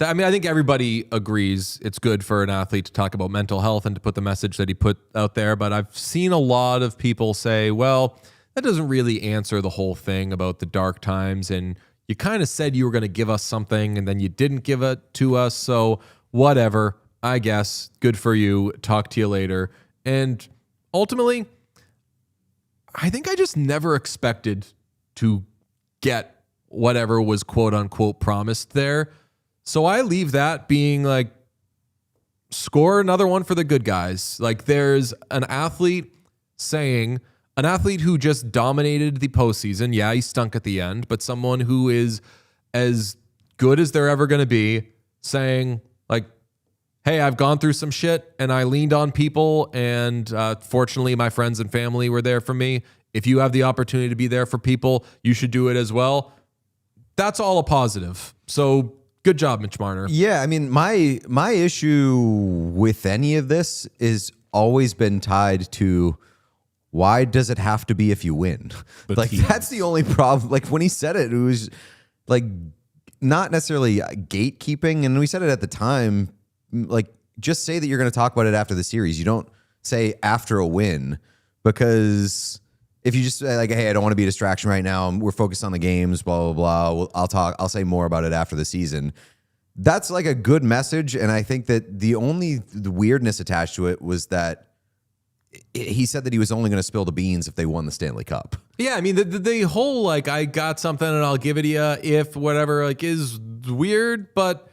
I think everybody agrees it's good for an athlete to talk about mental health and to put the message that he put out there. But I've seen a lot of people say, well, that doesn't really answer the whole thing about the dark times. And you kind of said you were going to give us something and then you didn't give it to us. So whatever, I guess. Good for you. Talk to you later. And ultimately, I think I just never expected to get whatever was quote unquote promised there. So I leave that being like, score another one for the good guys. Like there's an athlete who just dominated the postseason. Yeah, he stunk at the end, but someone who is as good as they're ever going to be saying like, hey, I've gone through some shit and I leaned on people and fortunately my friends and family were there for me. If you have the opportunity to be there for people, you should do it as well. That's all a positive. So good job, Mitch Marner. Yeah, I mean, my issue with any of this is always been tied to why does it have to be if you win? Like that's the only problem. Like when he said it, it was like not necessarily gatekeeping, and we said it at the time. Like just say that you're going to talk about it after the series. You don't say after a win, because if you just say like, hey, I don't want to be a distraction right now, we're focused on the games, blah, blah, blah. I'll say more about it after the season. That's like a good message. And I think that the weirdness attached to it was that he said that he was only going to spill the beans if they won the Stanley Cup. Yeah, I mean, the whole, like, I got something and I'll give it to you if whatever, like, is weird, but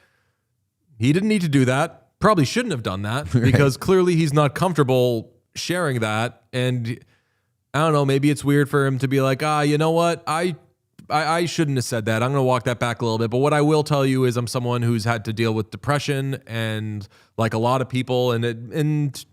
he didn't need to do that. Probably shouldn't have done that because clearly he's not comfortable sharing that. And I don't know, maybe it's weird for him to be like, you know what? I shouldn't have said that. I'm going to walk that back a little bit. But what I will tell you is I'm someone who's had to deal with depression and like a lot of people and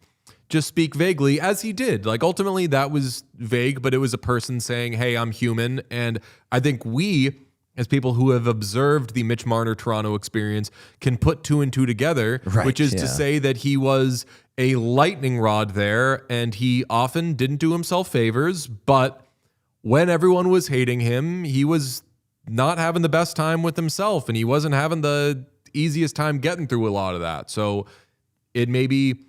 just speak vaguely as he did. Like ultimately that was vague, but it was a person saying, hey, I'm human. And I think we, as people who have observed the Mitch Marner Toronto experience, can put two and two together, which is to say that he was a lightning rod there, and he often didn't do himself favors, but when everyone was hating him, he was not having the best time with himself, and he wasn't having the easiest time getting through a lot of that. So it maybe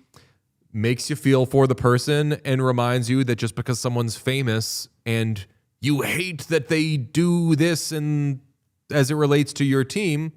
makes you feel for the person and reminds you that just because someone's famous and you hate that they do this and as it relates to your team,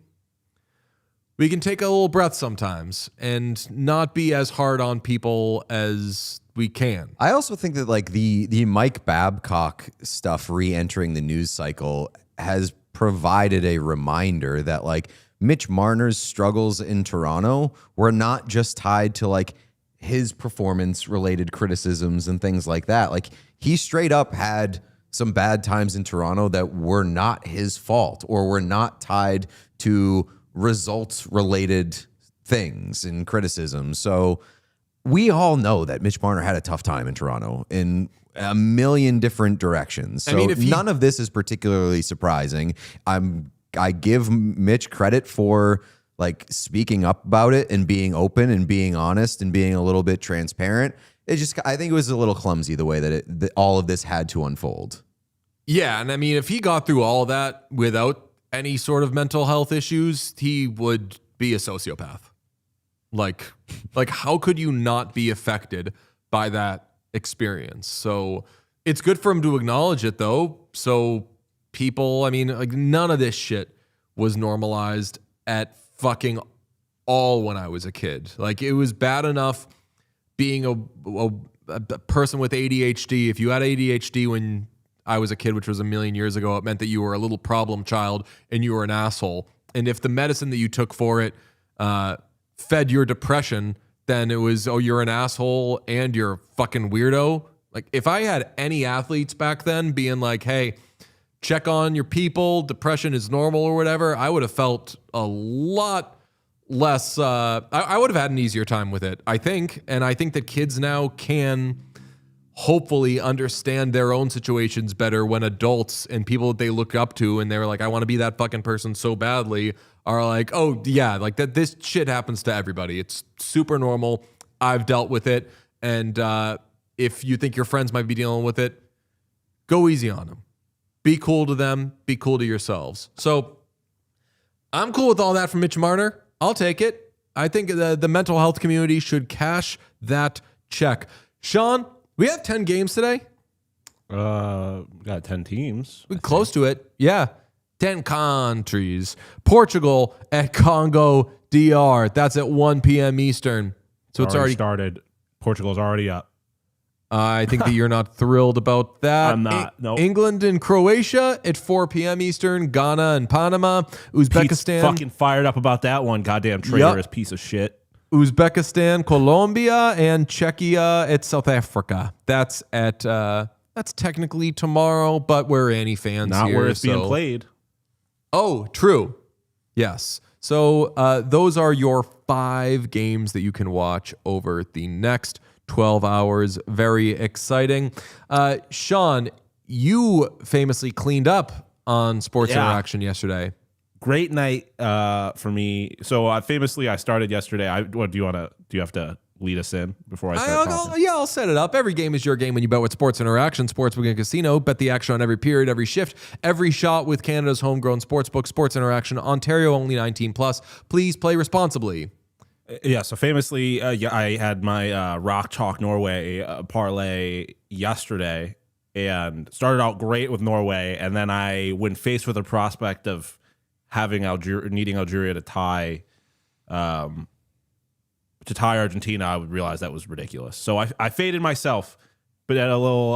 we can take a little breath sometimes and not be as hard on people as we can. I also think that like the Mike Babcock stuff re-entering the news cycle has provided a reminder that like Mitch Marner's struggles in Toronto were not just tied to like his performance related criticisms and things like that. Like he straight up had some bad times in Toronto that were not his fault or were not tied to results related things and criticism. So we all know that Mitch Marner had a tough time in Toronto in a million different directions. So I mean, none of this is particularly surprising. I give Mitch credit for like speaking up about it and being open and being honest and being a little bit transparent. It just, I think it was a little clumsy the way that all of this had to unfold. Yeah. And I mean, if he got through all of that without any sort of mental health issues, he would be a sociopath. Like how could you not be affected by that experience? So it's good for him to acknowledge it though. So people, I mean, like none of this shit was normalized at fucking all when I was a kid. Like it was bad enough being a person with ADHD. If you had ADHD when I was a kid, which was a million years ago, it meant that you were a little problem child and you were an asshole. And if the medicine that you took for it fed your depression, then it was, oh, you're an asshole and you're a fucking weirdo. Like if I had any athletes back then being like, hey, check on your people, depression is normal or whatever, I would have felt a lot less, I would have had an easier time with it, I think. And I think that kids now can hopefully understand their own situations better when adults and people that they look up to and they're like, I want to be that fucking person so badly, are like, oh yeah, like that this shit happens to everybody. It's super normal. I've dealt with it. And if you think your friends might be dealing with it, go easy on them. Be cool to them. Be cool to yourselves. So I'm cool with all that from Mitch Marner. I'll take it. I think the mental health community should cash that check. Sean, we have 10 games today. Got 10 teams. We're close to it. Yeah. 10 countries. Portugal at Congo DR. That's at 1 p.m. Eastern. So it's already started. Portugal's already up. I think that you're not thrilled about that. I'm not. Nope. England and Croatia at 4 p.m. Eastern. Ghana and Panama. Uzbekistan. Pete's fucking fired up about that one. Goddamn traitorous piece of shit. Uzbekistan, Colombia, and Czechia at South Africa. That's at that's technically tomorrow, but we're any fans not here, where it's being played. Oh, true. Yes. So those are your 5 games that you can watch over the next 12 hours. Very exciting. Sean, you famously cleaned up on Sports Interaction yesterday. Great night for me. So famously, I started yesterday. Do you have to lead us in before I start talking? I'll set it up. Every game is your game when you bet with Sports Interaction, Sportsbook and Casino. Bet the action on every period, every shift, every shot with Canada's homegrown sportsbook, Sports Interaction, Ontario, only 18+. Please play responsibly. Yeah, so famously, I had my Rock Chalk Norway parlay yesterday and started out great with Norway, and then when faced with the prospect of needing Algeria to tie Argentina, I would realize that was ridiculous. So I faded myself, but at a little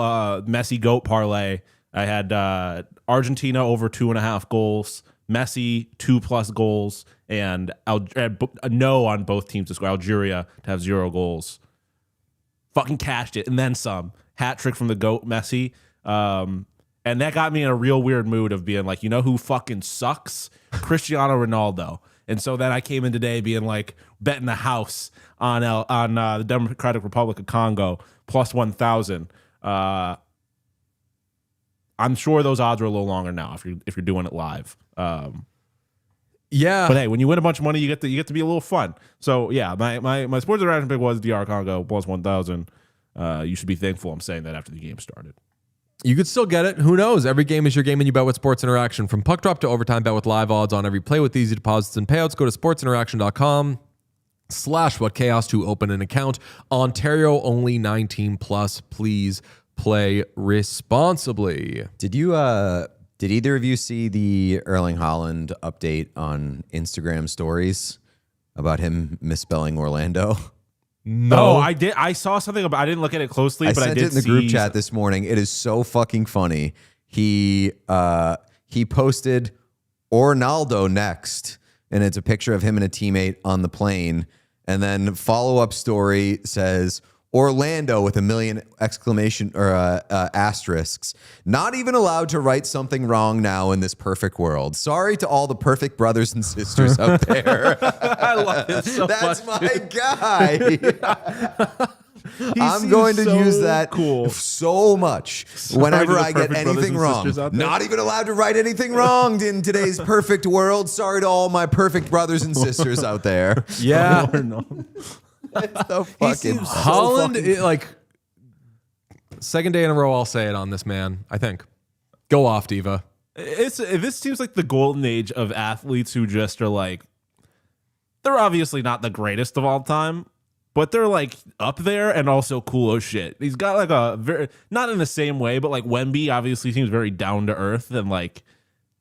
Messi GOAT parlay, I had Argentina over 2.5 goals, Messi 2+ goals, and no on both teams to score. Algeria to have 0 goals. Fucking cashed it, and then some. Hat trick from the GOAT Messi. And that got me in a real weird mood of being like, you know who fucking sucks? Cristiano Ronaldo. And so then I came in today being like betting the house on the Democratic Republic of Congo plus 1,000. I'm sure those odds are a little longer now if you're doing it live. Yeah, but hey, when you win a bunch of money, you get to be a little fun. So yeah, my sports interaction pick was DR Congo plus 1,000. You should be thankful I'm saying that after the game started. You could still get it. Who knows? Every game is your game and you bet with Sports Interaction. From puck drop to overtime, bet with live odds on every play with easy deposits and payouts. Go to sportsinteraction.com/whatchaos to open an account. Ontario, only 19+. Please play responsibly. Did either of you see the Erling Haaland update on Instagram stories about him misspelling Orlando? No, I did. I saw something about. I didn't look at it closely, but I did sent it in the group chat this morning. It is so fucking funny. He posted Ornaldo next, and it's a picture of him and a teammate on the plane. And then follow-up story says Orlando with 1 million exclamation or asterisks. Not even allowed to write something wrong now in this perfect world. Sorry to all the perfect brothers and sisters out there. I love it so That's much. my guy. I'm going to use that so much whenever I get anything wrong. Not even allowed to write anything wrong in today's perfect world. Sorry to all my perfect brothers and sisters out there. Yeah. That's so fucking Haaland, like, second day in a row, I'll say it on this man, I think. Go off, Diva. This seems like the golden age of athletes who just are like, they're obviously not the greatest of all time, but they're like up there and also cool as shit. He's got like a very, not in the same way, but like Wemby obviously seems very down to earth and like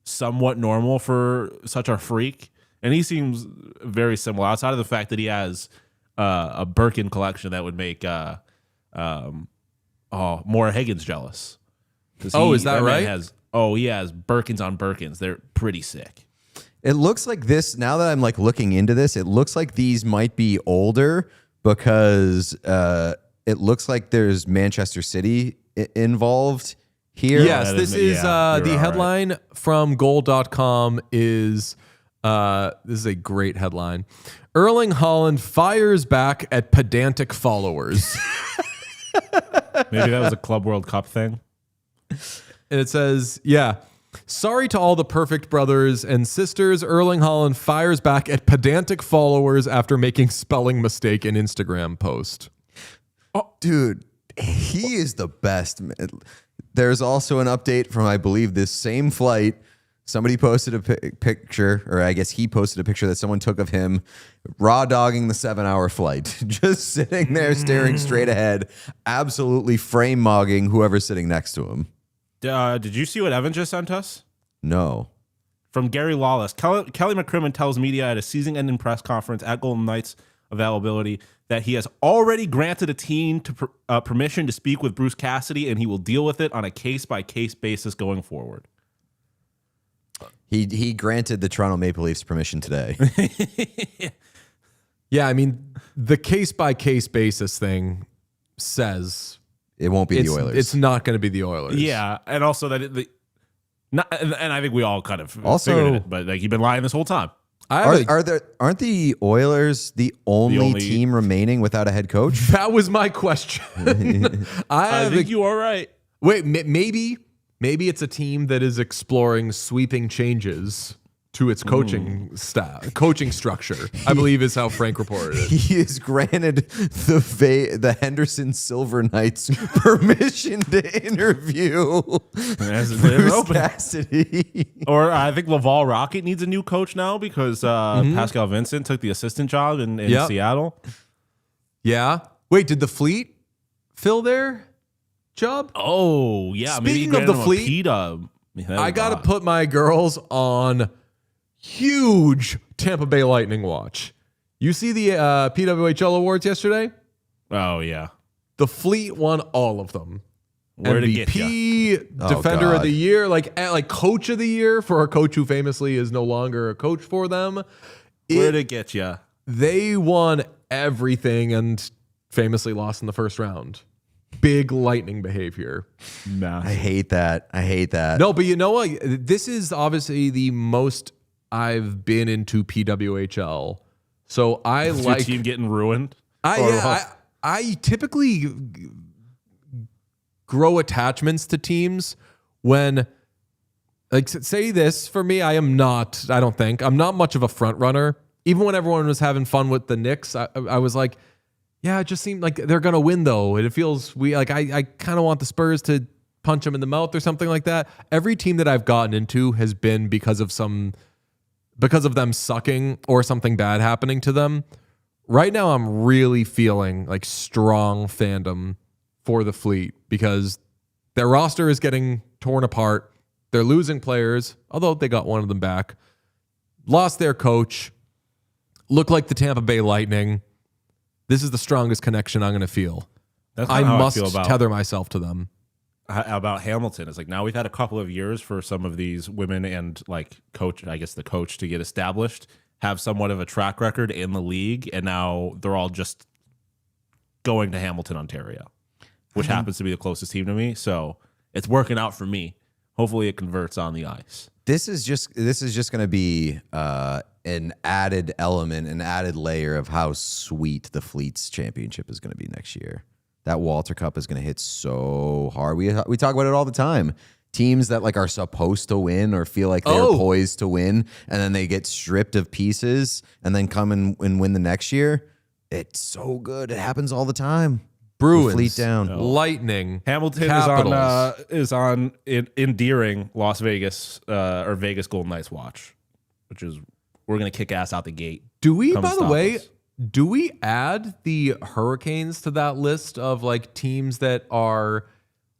somewhat normal for such a freak. And he seems very similar outside of the fact that he has a Birkin collection that would make Maura Higgins jealous. Is that right? He has Birkins on Birkins. They're pretty sick. It looks like this, now that I'm like looking into this, it looks like these might be older because it looks like there's Manchester City involved here. Yes, this is the headline from goal.com is this is a great headline. Erling Haaland fires back at pedantic followers. Maybe that was a Club World Cup thing. And it says, sorry to all the perfect brothers and sisters. Erling Haaland fires back at pedantic followers after making spelling mistake in Instagram post. Oh, dude, he is the best. There's also an update from, I believe, this same flight. Somebody posted a picture, or I guess he posted a picture that someone took of him raw dogging the 7-hour flight, just sitting there staring straight ahead, absolutely frame mogging whoever's sitting next to him. Did you see what Evan just sent us? No. From Gary Lawless. Kelly McCrimmon tells media at a season-ending press conference at Golden Knights availability that he has already granted a team to permission to speak with Bruce Cassidy, and he will deal with it on a case-by-case basis going forward. He granted the Toronto Maple Leafs permission today. Yeah, I mean, the case-by-case basis thing says it won't be the Oilers. It's not going to be the Oilers. Yeah, and also that and I think we all kind of also figured it, but like you've been lying this whole time. Aren't the Oilers the only team remaining without a head coach? That was my question. I think you are right. Wait, maybe it's a team that is exploring sweeping changes to its coaching staff, coaching structure, I believe is how Frank reported it. He is granted the Henderson Silver Knights permission to interview Bruce Cassidy. Or I think Laval Rocket needs a new coach now because Pascal Vincent took the assistant job in Seattle. Yeah. Wait, did the Fleet fill their job? Oh, yeah. Speaking of the Fleet, P-Dub. I got to put my girls on huge Tampa Bay Lightning watch. You see the PWHL awards yesterday? Oh, yeah. The Fleet won all of them. Where'd it get MVP, ya? Defender Oh, of the Year, like Coach of the Year for a coach who famously is no longer a coach for them. Where'd it get you? They won everything and famously lost in the first round. Big Lightning behavior. I hate that. No, but you know what? This is obviously the most I've been into PWHL. So I Is like your team getting ruined. I typically grow attachments to teams when, like, say this for me. I'm not much of a front runner. Even when everyone was having fun with the Knicks, I was like, yeah, it just seemed like they're gonna win though. And it feels I kind of want the Spurs to punch them in the mouth or something like that. Every team that I've gotten into has been because of them sucking or something bad happening to them. Right now, I'm really feeling like strong fandom for the Fleet because their roster is getting torn apart. They're losing players, although they got one of them back. Lost their coach. Look like the Tampa Bay Lightning. This is the strongest connection I'm going to feel. I must tether myself to them. About Hamilton, it's like now we've had a couple of years for some of these women and like coach, I guess the coach to get established, have somewhat of a track record in the league, and now they're all just going to Hamilton, Ontario, which happens to be the closest team to me. So it's working out for me. Hopefully it converts on the ice. This is just going to be an added element, an added layer of how sweet the Fleet's championship is going to be next year. That Walter Cup is going to hit so hard. We talk about it all the time. Teams that like are supposed to win or feel like they're poised to win, and then they get stripped of pieces and then come and win the next year. It's so good. It happens all the time. Bruins, Fleet down. Lightning, Hamilton is on endearing Las Vegas or Vegas Golden Knights watch, which is we're gonna kick ass out the gate. Do we, by the way, do we add the Hurricanes to that list of like teams that are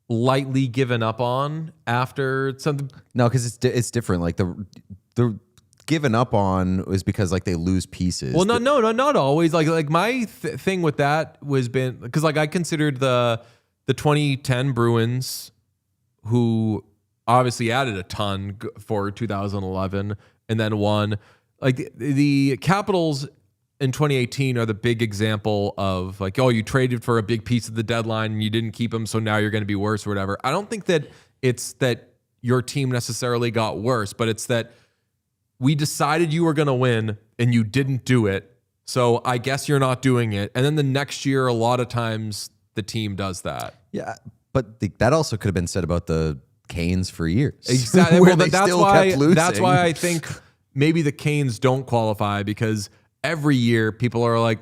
lightly given up on after something? No, because it's different. Like the given up on is because like they lose pieces. Well, not always. Like my thing with that was been because like I considered the 2010 Bruins, who obviously added a ton for 2011 and then won. Like the Capitals in 2018 are the big example of like, oh, you traded for a big piece of the deadline and you didn't keep them, so now you're going to be worse or whatever. I don't think that it's that your team necessarily got worse, but it's that we decided you were going to win and you didn't do it, so I guess you're not doing it. And then the next year, a lot of times the team does that. Yeah, but that also could have been said about the Canes for years. Exactly. Where Well, they that's still why. kept losing. That's why I think maybe the Canes don't qualify, because every year people are like,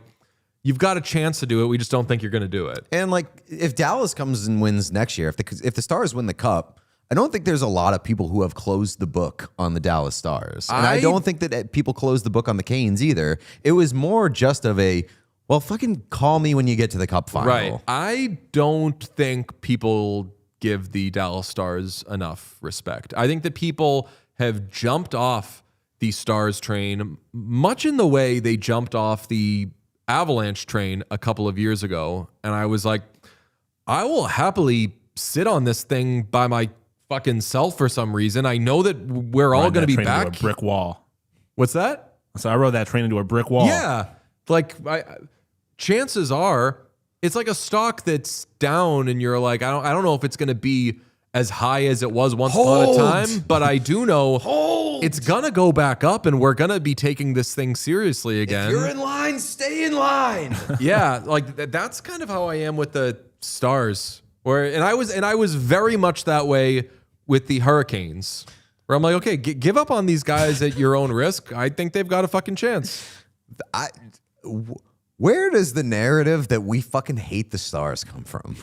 you've got a chance to do it. We just don't think you're going to do it. And like, if Dallas comes and wins next year, if the Stars win the Cup, I don't think there's a lot of people who have closed the book on the Dallas Stars. And I don't think that people closed the book on the Canes either. It was more just of a, well, fucking call me when you get to the Cup final. Right. I don't think people give the Dallas Stars enough respect. I think that people have jumped off the Stars train much in the way they jumped off the Avalanche train a couple of years ago. And I was like, I will happily sit on this thing by my fucking self for some reason. I know that we're all going to be back. Into a brick wall. What's that? So I rode that train into a brick wall. Yeah. Like chances are it's like a stock that's down and you're like, I don't know if it's going to be as high as it was once upon a time, but I do know it's going to go back up and we're going to be taking this thing seriously again. If you're in line, stay in line. Yeah, like that's kind of how I am with the Stars. And I was very much that way with the Hurricanes, Where I'm like, okay, give up on these guys at your own risk. I think they've got a fucking chance. Where does the narrative that we fucking hate the Stars come from?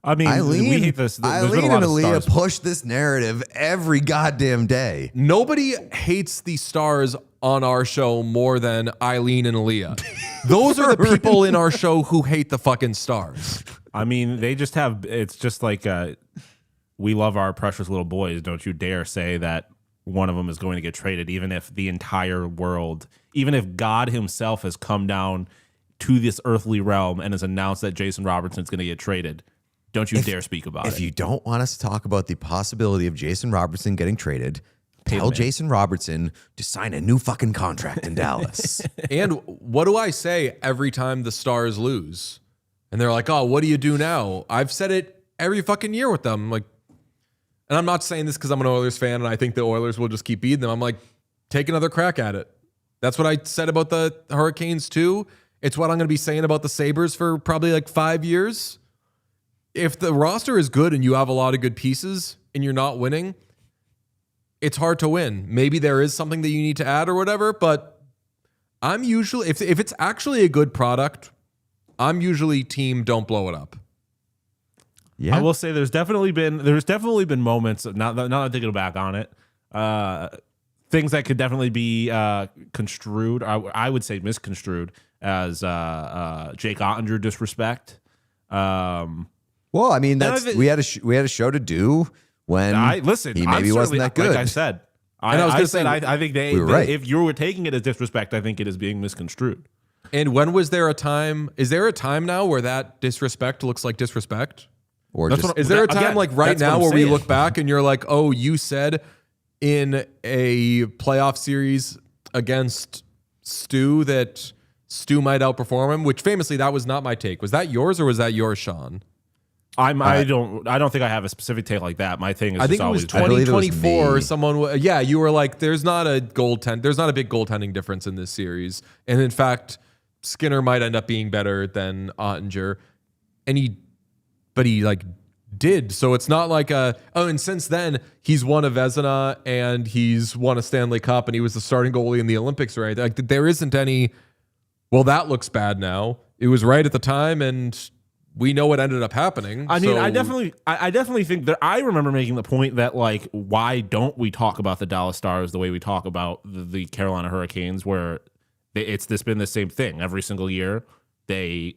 I mean, Eileen, we hate this. There's been Eileen a lot and of Aaliyah Stars. push this narrative every goddamn day. Nobody hates the Stars on our show more than Eileen and Aaliyah. Those are the people in our show who hate the fucking Stars. I mean, they just have. It's just like we love our precious little boys. Don't you dare say that one of them is going to get traded, even if the entire world, even if God himself has come down to this earthly realm and has announced that Jason Robertson's going to get traded. Don't you dare speak about it. If you don't want us to talk about the possibility of Jason Robertson getting traded, tell Jason Robertson to sign a new fucking contract in Dallas. And what do I say every time the Stars lose? And they're like, oh, what do you do now? I've said it every fucking year with them. Like, and I'm not saying this because I'm an Oilers fan and I think the Oilers will just keep beating them. I'm like, take another crack at it. That's what I said about the Hurricanes too. It's what I'm going to be saying about the Sabres for probably like 5 years. If the roster is good and you have a lot of good pieces and you're not winning, it's hard to win. Maybe there is something that you need to add or whatever, but I'm usually, if it's actually a good product, I'm usually team don't blow it up. I will say there's definitely been moments of, now that I'm thinking back on it, things that could definitely be construed, I would say misconstrued as Jake Ottinger disrespect. Well, I mean, we had a show to do when he maybe wasn't that good. Like I said, I think if you were taking it as disrespect, I think it is being misconstrued. And when was there a time? Is there a time now where that disrespect looks like disrespect? Or Is there a time like right now where we look back and you're like, oh, you said in a playoff series against Stu that Stu might outperform him, which famously that was not my take. Was that yours or was that yours, Sean? I don't think I have a specific take like that. My thing is I think it was 2024. Someone, you were like, there's not a big goaltending difference in this series, and in fact, Skinner might end up being better than Ottinger, but he like did. So it's not like and since then he's won a Vezina and he's won a Stanley Cup and he was the starting goalie in the Olympics, right? Like there isn't any. Well, that looks bad now. It was right at the time, and we know what ended up happening. I mean, I definitely think that I remember making the point that like, why don't we talk about the Dallas Stars the way we talk about the Carolina Hurricanes, where it's been the same thing every single year. They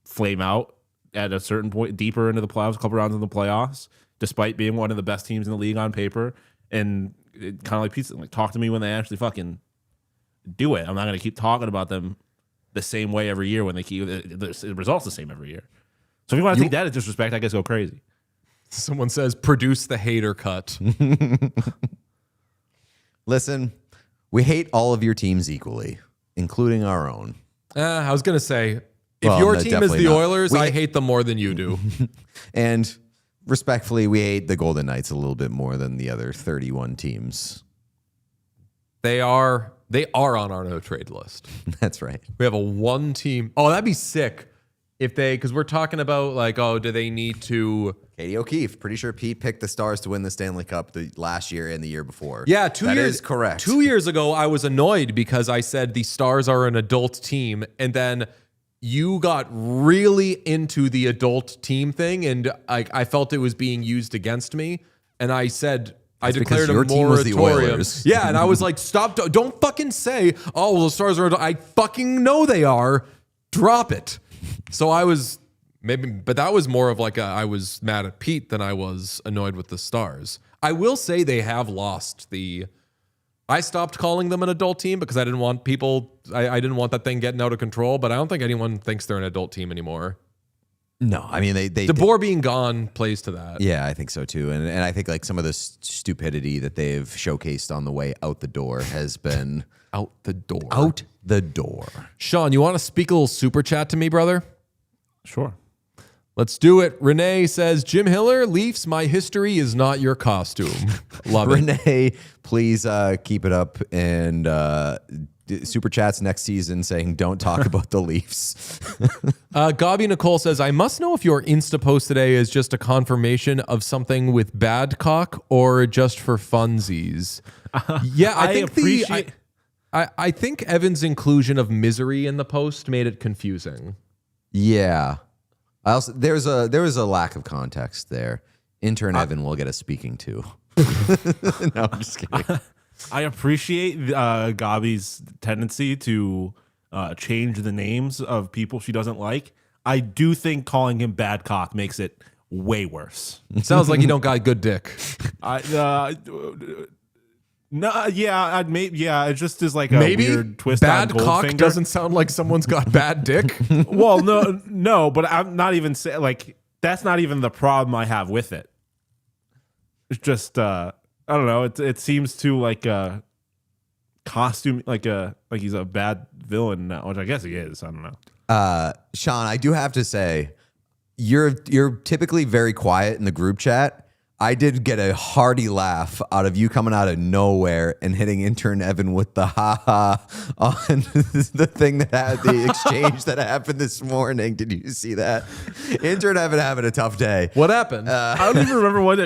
flame out at a certain point deeper into the playoffs, a couple rounds in the playoffs, despite being one of the best teams in the league on paper. And kind of like pizza, like talk to me when they actually fucking do it. I'm not going to keep talking about them the same way every year when they keep the results the same every year. So if you want to take that as disrespect, I guess go crazy. Someone says, produce the hater cut. Listen, we hate all of your teams equally, including our own. I was going to say, if your team is the Oilers, I hate them more than you do. And respectfully, we hate the Golden Knights a little bit more than the other 31 teams. They are on our no trade list. That's right. We have a one team. Oh, that'd be sick if because we're talking about like, oh, do they need to? Katie O'Keefe, pretty sure Pete picked the Stars to win the Stanley Cup the last year and the year before. Yeah, 2 years. That is correct. 2 years ago, I was annoyed because I said the Stars are an adult team, and then you got really into the adult team thing, and I felt it was being used against me, and I said. I declared a moratorium. Yeah, and I was like, stop. Don't fucking say, oh, well, the Stars are. I fucking know they are. Drop it. So I was but that was more of like I was mad at Pete than I was annoyed with the Stars. I will say they have lost I stopped calling them an adult team because I didn't want I didn't want that thing getting out of control, but I don't think anyone thinks they're an adult team anymore. No, I mean, DeBoer being gone plays to that. Yeah, I think so too. And I think like some of the stupidity that they've showcased on the way out the door has been out the door. Out the door. Sean, you want to speak a little super chat to me, brother? Sure. Let's do it. Renee says, Jim Hiller, Leafs, my history is not your costume. Love it. Renee, please keep it up and super chats next season saying don't talk about the Leafs. Gabi Nicole says, I must know if your Insta post today is just a confirmation of something with Babcock or just for funsies. Yeah, I think Evan's inclusion of misery in the post made it confusing. Yeah. There was a lack of context there. Intern Evan will get a speaking to. No, I'm just kidding. I appreciate Gabi's tendency to change the names of people she doesn't like. I do think calling him Babcock makes it way worse. Sounds like you don't got good dick. No, yeah, it just is like a Maybe weird twist bad on cock Goldfinger. doesn't sound like someone's got bad dick. Well, no, but I'm not even saying like that's not even the problem I have with it. It's just I don't know. It seems too like a costume, like he's a bad villain now, which I guess he is. I don't know. Sean, I do have to say, you're typically very quiet in the group chat. I did get a hearty laugh out of you coming out of nowhere and hitting intern Evan with the ha on the thing that had the exchange that happened this morning. Did you see that? Intern Evan having a tough day. What happened? I don't even remember what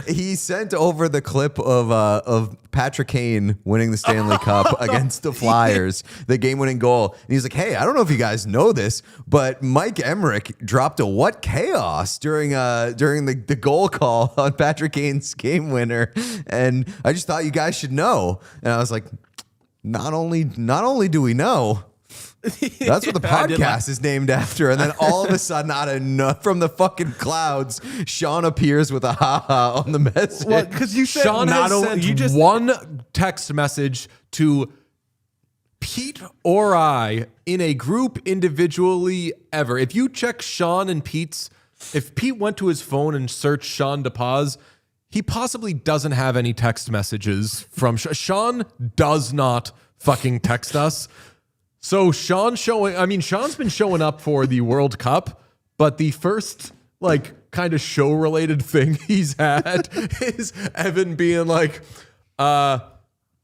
He sent over the clip of Patrick Kane winning the Stanley Cup against the Flyers, the game-winning goal. And he's like, hey, I don't know if you guys know this, but Mike Emmerich dropped a what chaos during the goal call on Patrick Kane's game winner. And I just thought you guys should know. And I was like, not only do we know, that's what the podcast is named after. And then all of a sudden, from the fucking clouds, Sean appears with a ha on the message. Well, because you said Sean not has only sent one text message to Pete or I in a group individually ever. If you check Sean and Pete's, if Pete went to his phone and searched Sean DePaz, he possibly doesn't have any text messages from Sean. Does not fucking text us. So Sean's been showing up for the World Cup, but the first kind of show related thing he's had is Evan being like,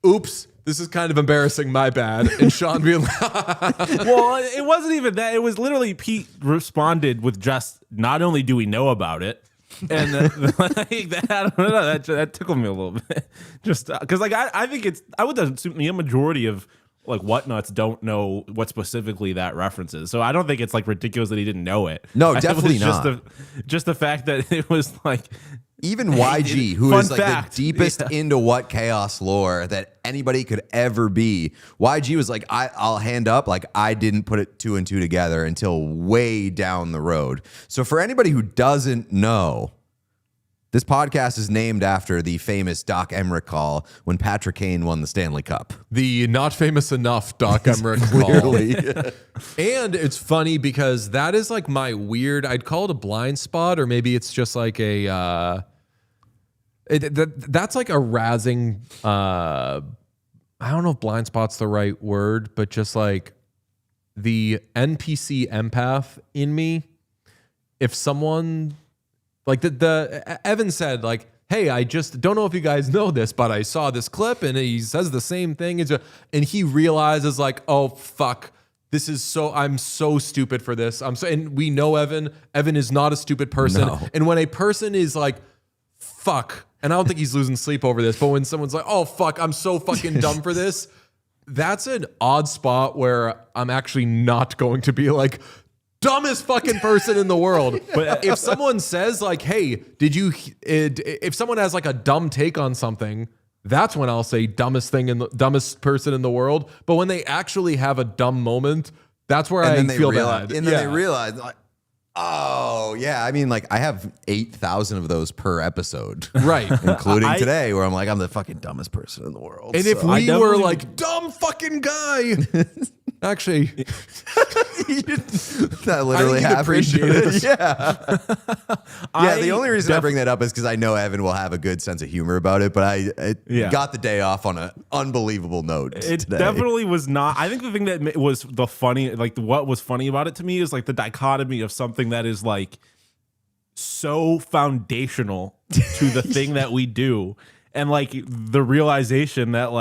oops, this is kind of embarrassing, my bad. And Sean being like, well, it wasn't even that. It was literally Pete responded with just, not only do we know about it, and I don't know, that tickled me a little bit. Just because I think I would assume the majority of whatnots don't know what specifically that references. So I don't think it's ridiculous that he didn't know it. No, definitely not. Just the fact that it was even YG, who is the deepest Yeah. into what chaos lore that anybody could ever be. YG was like, I'll hand up. I didn't put it 2 and 2 together until way down the road. So for anybody who doesn't know, this podcast is named after the famous Doc Emmerich call when Patrick Kane won the Stanley Cup. the not famous enough Doc Emmerich call. And it's funny because that is my weird, I'd call it a blind spot, or maybe it's just that's a razzing, I don't know if blind spot's the right word, but just the NPC empath in me. If someone Evan said hey, I just don't know if you guys know this, but I saw this clip and he says the same thing. And he realizes oh, fuck, I'm so stupid for this. And we know Evan is not a stupid person. No. And when a person is fuck, and I don't think he's losing sleep over this, but when someone's oh, fuck, I'm so fucking dumb for this, that's an odd spot where I'm actually not going to be dumbest fucking person in the world. But if someone says hey, if someone has a dumb take on something, that's when I'll say dumbest person in the world. But when they actually have a dumb moment, that's where I feel bad. And then they realize oh yeah, I mean I have 8,000 of those per episode. Right. Including today where I'm I'm the fucking dumbest person in the world. And if we were dumb fucking guy, actually, that literally happened. It. Yeah. The only reason I bring that up is because I know Evan will have a good sense of humor about it, but I got the day off on an unbelievable note. It today. definitely was not. I think the thing that was the funny, what was funny about it to me is the dichotomy of something that is so foundational to the thing that we do, and the realization that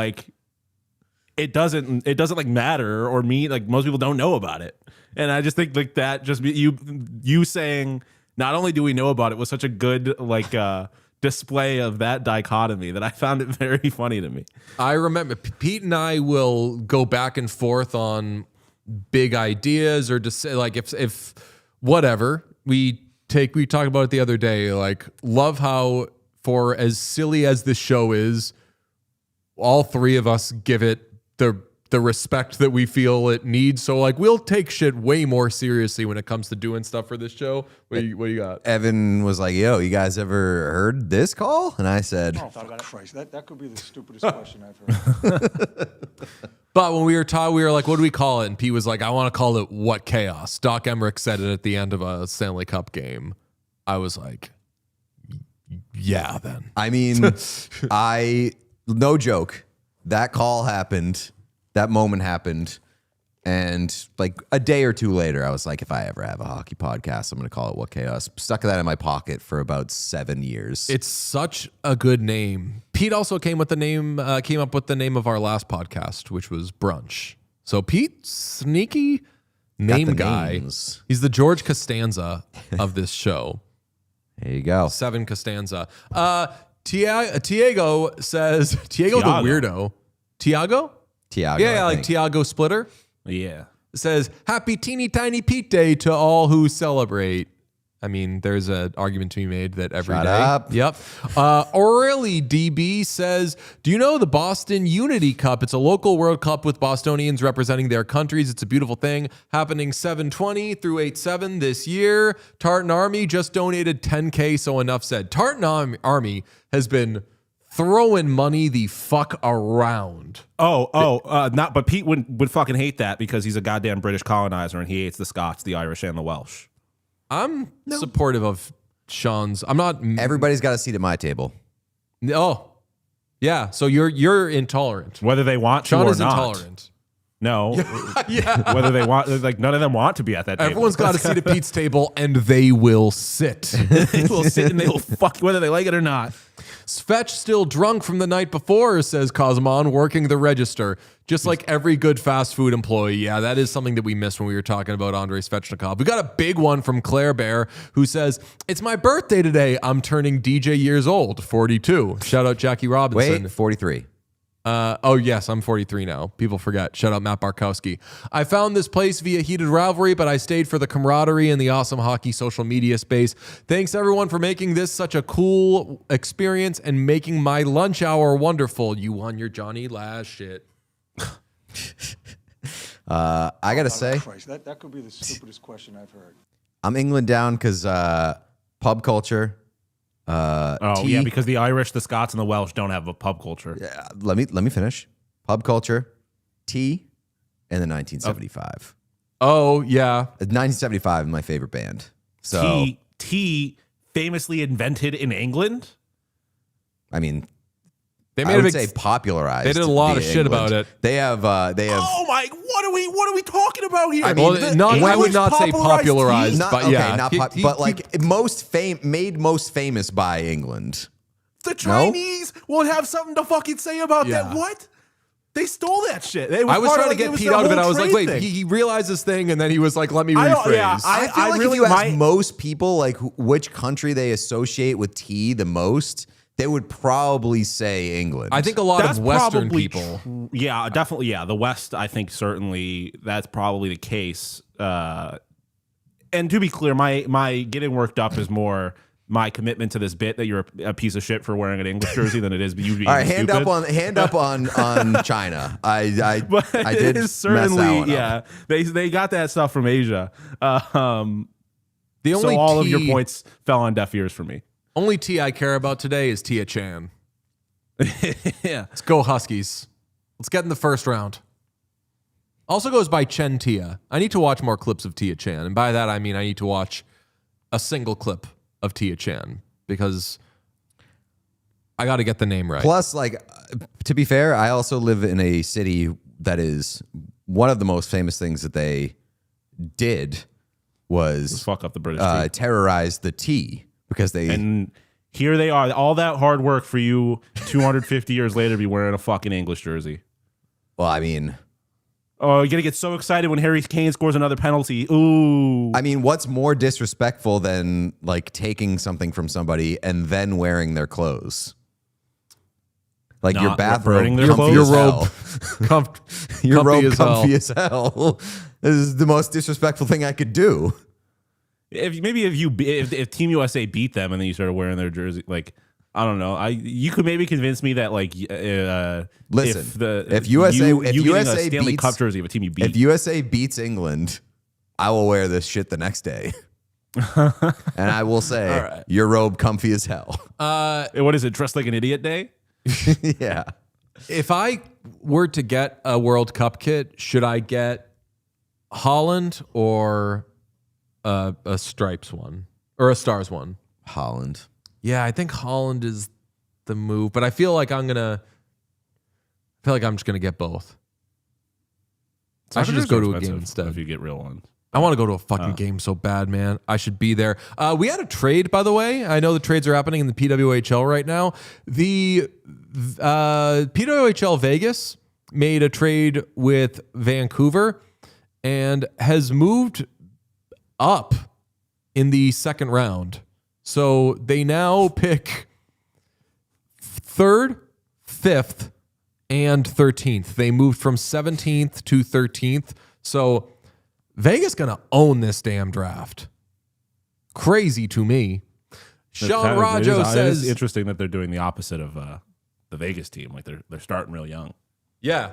it doesn't like matter or mean like most people don't know about it. And I just think like that just you saying not only do we know about it was such a good like display of that dichotomy that I found it very funny to me. I remember Pete and I will go back and forth on big ideas or just say like if whatever we talked about it the other day, like love how for as silly as this show is, all three of us give it the respect that we feel it needs. So like we'll take shit way more seriously when it comes to doing stuff for this show. What do you got? Evan was like, yo, you guys ever heard this call? And I said, Christ, that could be the stupidest question I've heard. But when we were taught, we were like, what do we call it? And Pete was like, I want to call it What Chaos. Doc Emmerich said it at the end of a Stanley Cup game. I was like, yeah, then. I mean, no joke. That call happened. That moment happened. And like a day or two later, I was like, if I ever have a hockey podcast, I'm going to call it What Chaos. Stuck that in my pocket for about 7 years. It's such a good name. Pete also came up with the name of our last podcast, which was Brunch. So Pete, sneaky name guy. Names. He's the George Costanza of this show. There you go. 7 Costanza. Tiago says, Tiago the weirdo. Tiago? Tiago. Yeah, I like think. Tiago Splitter. Yeah. Says, happy teeny tiny Pete Day to all who celebrate. I mean, there's an argument to be made that every day. Shut up. Yep. Orally DB says, do you know the Boston Unity Cup? It's a local World Cup with Bostonians representing their countries. It's a beautiful thing happening 7/20 through 8/7 this year. Tartan Army just donated 10K, so enough said. Tartan Army has been throwing money the fuck around. But Pete would fucking hate that because he's a goddamn British colonizer and he hates the Scots, the Irish, and the Welsh. I'm supportive of Sean's. I'm not. Everybody's got a seat at my table. Oh, yeah. So you're intolerant. Whether they want to Sean or is not. intolerant. No. Yeah. Whether they want, like none of them want to be at that table. Everyone's got a seat at Pete's table, and they will sit. They will sit and they will fuck whether they like it or not. Svetch still drunk from the night before, says Cosmon, working the register. Just like every good fast food employee. Yeah, that is something that we missed when we were talking about Andrei Svechnikov. We got a big one from Claire Bear, who says, it's my birthday today. I'm turning DJ years old, 42. Shout out Jackie Robinson. Wait, 43. Oh, yes, I'm 43 now. People forget. Shout out Matt Barkowski. I found this place via heated rivalry, but I stayed for the camaraderie and the awesome hockey social media space. Thanks, everyone, for making this such a cool experience and making my lunch hour wonderful. You won your Johnny Lash shit. I got to say, Christ, that could be the stupidest question I've heard. I'm England down because pub culture. Tea. Yeah, because the Irish, the Scots, and the Welsh don't have a pub culture. Yeah, let me finish. Pub culture, tea, and then 1975. Oh, yeah. 1975 is my favorite band. So Tea famously invented in England. I mean, They I made would say popularized. They did a lot via of shit England. about it. They have. Oh my! What are we talking about here? I mean, I would not say popularized, Not, but okay, yeah, not but like made most famous by England. The Chinese will have something to fucking say about that. What? They stole that shit. I was trying to get Pete out of it. I was like, wait, he realized this thing, and then he was like, let me rephrase. I feel like really if you ask most people like which country they associate with tea the most, they would probably say England. I think a lot That's of Western probably people. Yeah, definitely. Yeah, the West. I think certainly that's probably the case. And to be clear, my getting worked up is more my commitment to this bit that you're a piece of shit for wearing an English jersey than it is you being all right. stupid. Hand up on China. I did certainly mess that one yeah. up. They got that stuff from Asia. The only so all of tea- your points fell on deaf ears for me. Only tea I care about today is Tia Chan. Yeah. Let's go Huskies. Let's get in the first round. Also goes by Chen Tia. I need to watch more clips of Tia Chan. And by that, I mean I need to watch a single clip of Tia Chan because I got to get the name right. Plus, like, to be fair, I also live in a city that is one of the most famous things that they did was fuck up the British tea. terrorize the tea because they And here they are, all that hard work for you 250 years later to be wearing a fucking English jersey. Well, I mean, Oh, you're going to get so excited when Harry Kane scores another penalty. Ooh. I mean, what's more disrespectful than like taking something from somebody and then wearing their clothes? Like Not your bathrobe, burning their comfy clothes? as Your hell. robe, Your robe as hell. comfy as hell. This is the most disrespectful thing I could do. If Team USA beat them and then you started wearing their jersey, like, I don't know. You could maybe convince me that, like, Listen, if you USA getting a Stanley beats- Cup jersey of a team you beat. If USA beats England, I will wear this shit the next day. And I will say, right. your robe comfy as hell. What is it? Dressed like an idiot day? Yeah. If I were to get a World Cup kit, should I get Holland or a Stripes one or a Stars one? Holland. Yeah, I think Holland is the move, but I feel like I'm just gonna get both. I should just go to a game instead. If you get real ones. I want to go to a fucking game so bad, man. I should be there. We had a trade, by the way. I know the trades are happening in the PWHL right now. The PWHL Vegas made a trade with Vancouver and has moved up in the second round. So they now pick 3rd, 5th, and 13th. They moved from 17th to 13th. So Vegas gonna own this damn draft. Crazy to me. Sean Rajo It says, is interesting that they're doing the opposite of the Vegas team. Like they're starting real young. yeah.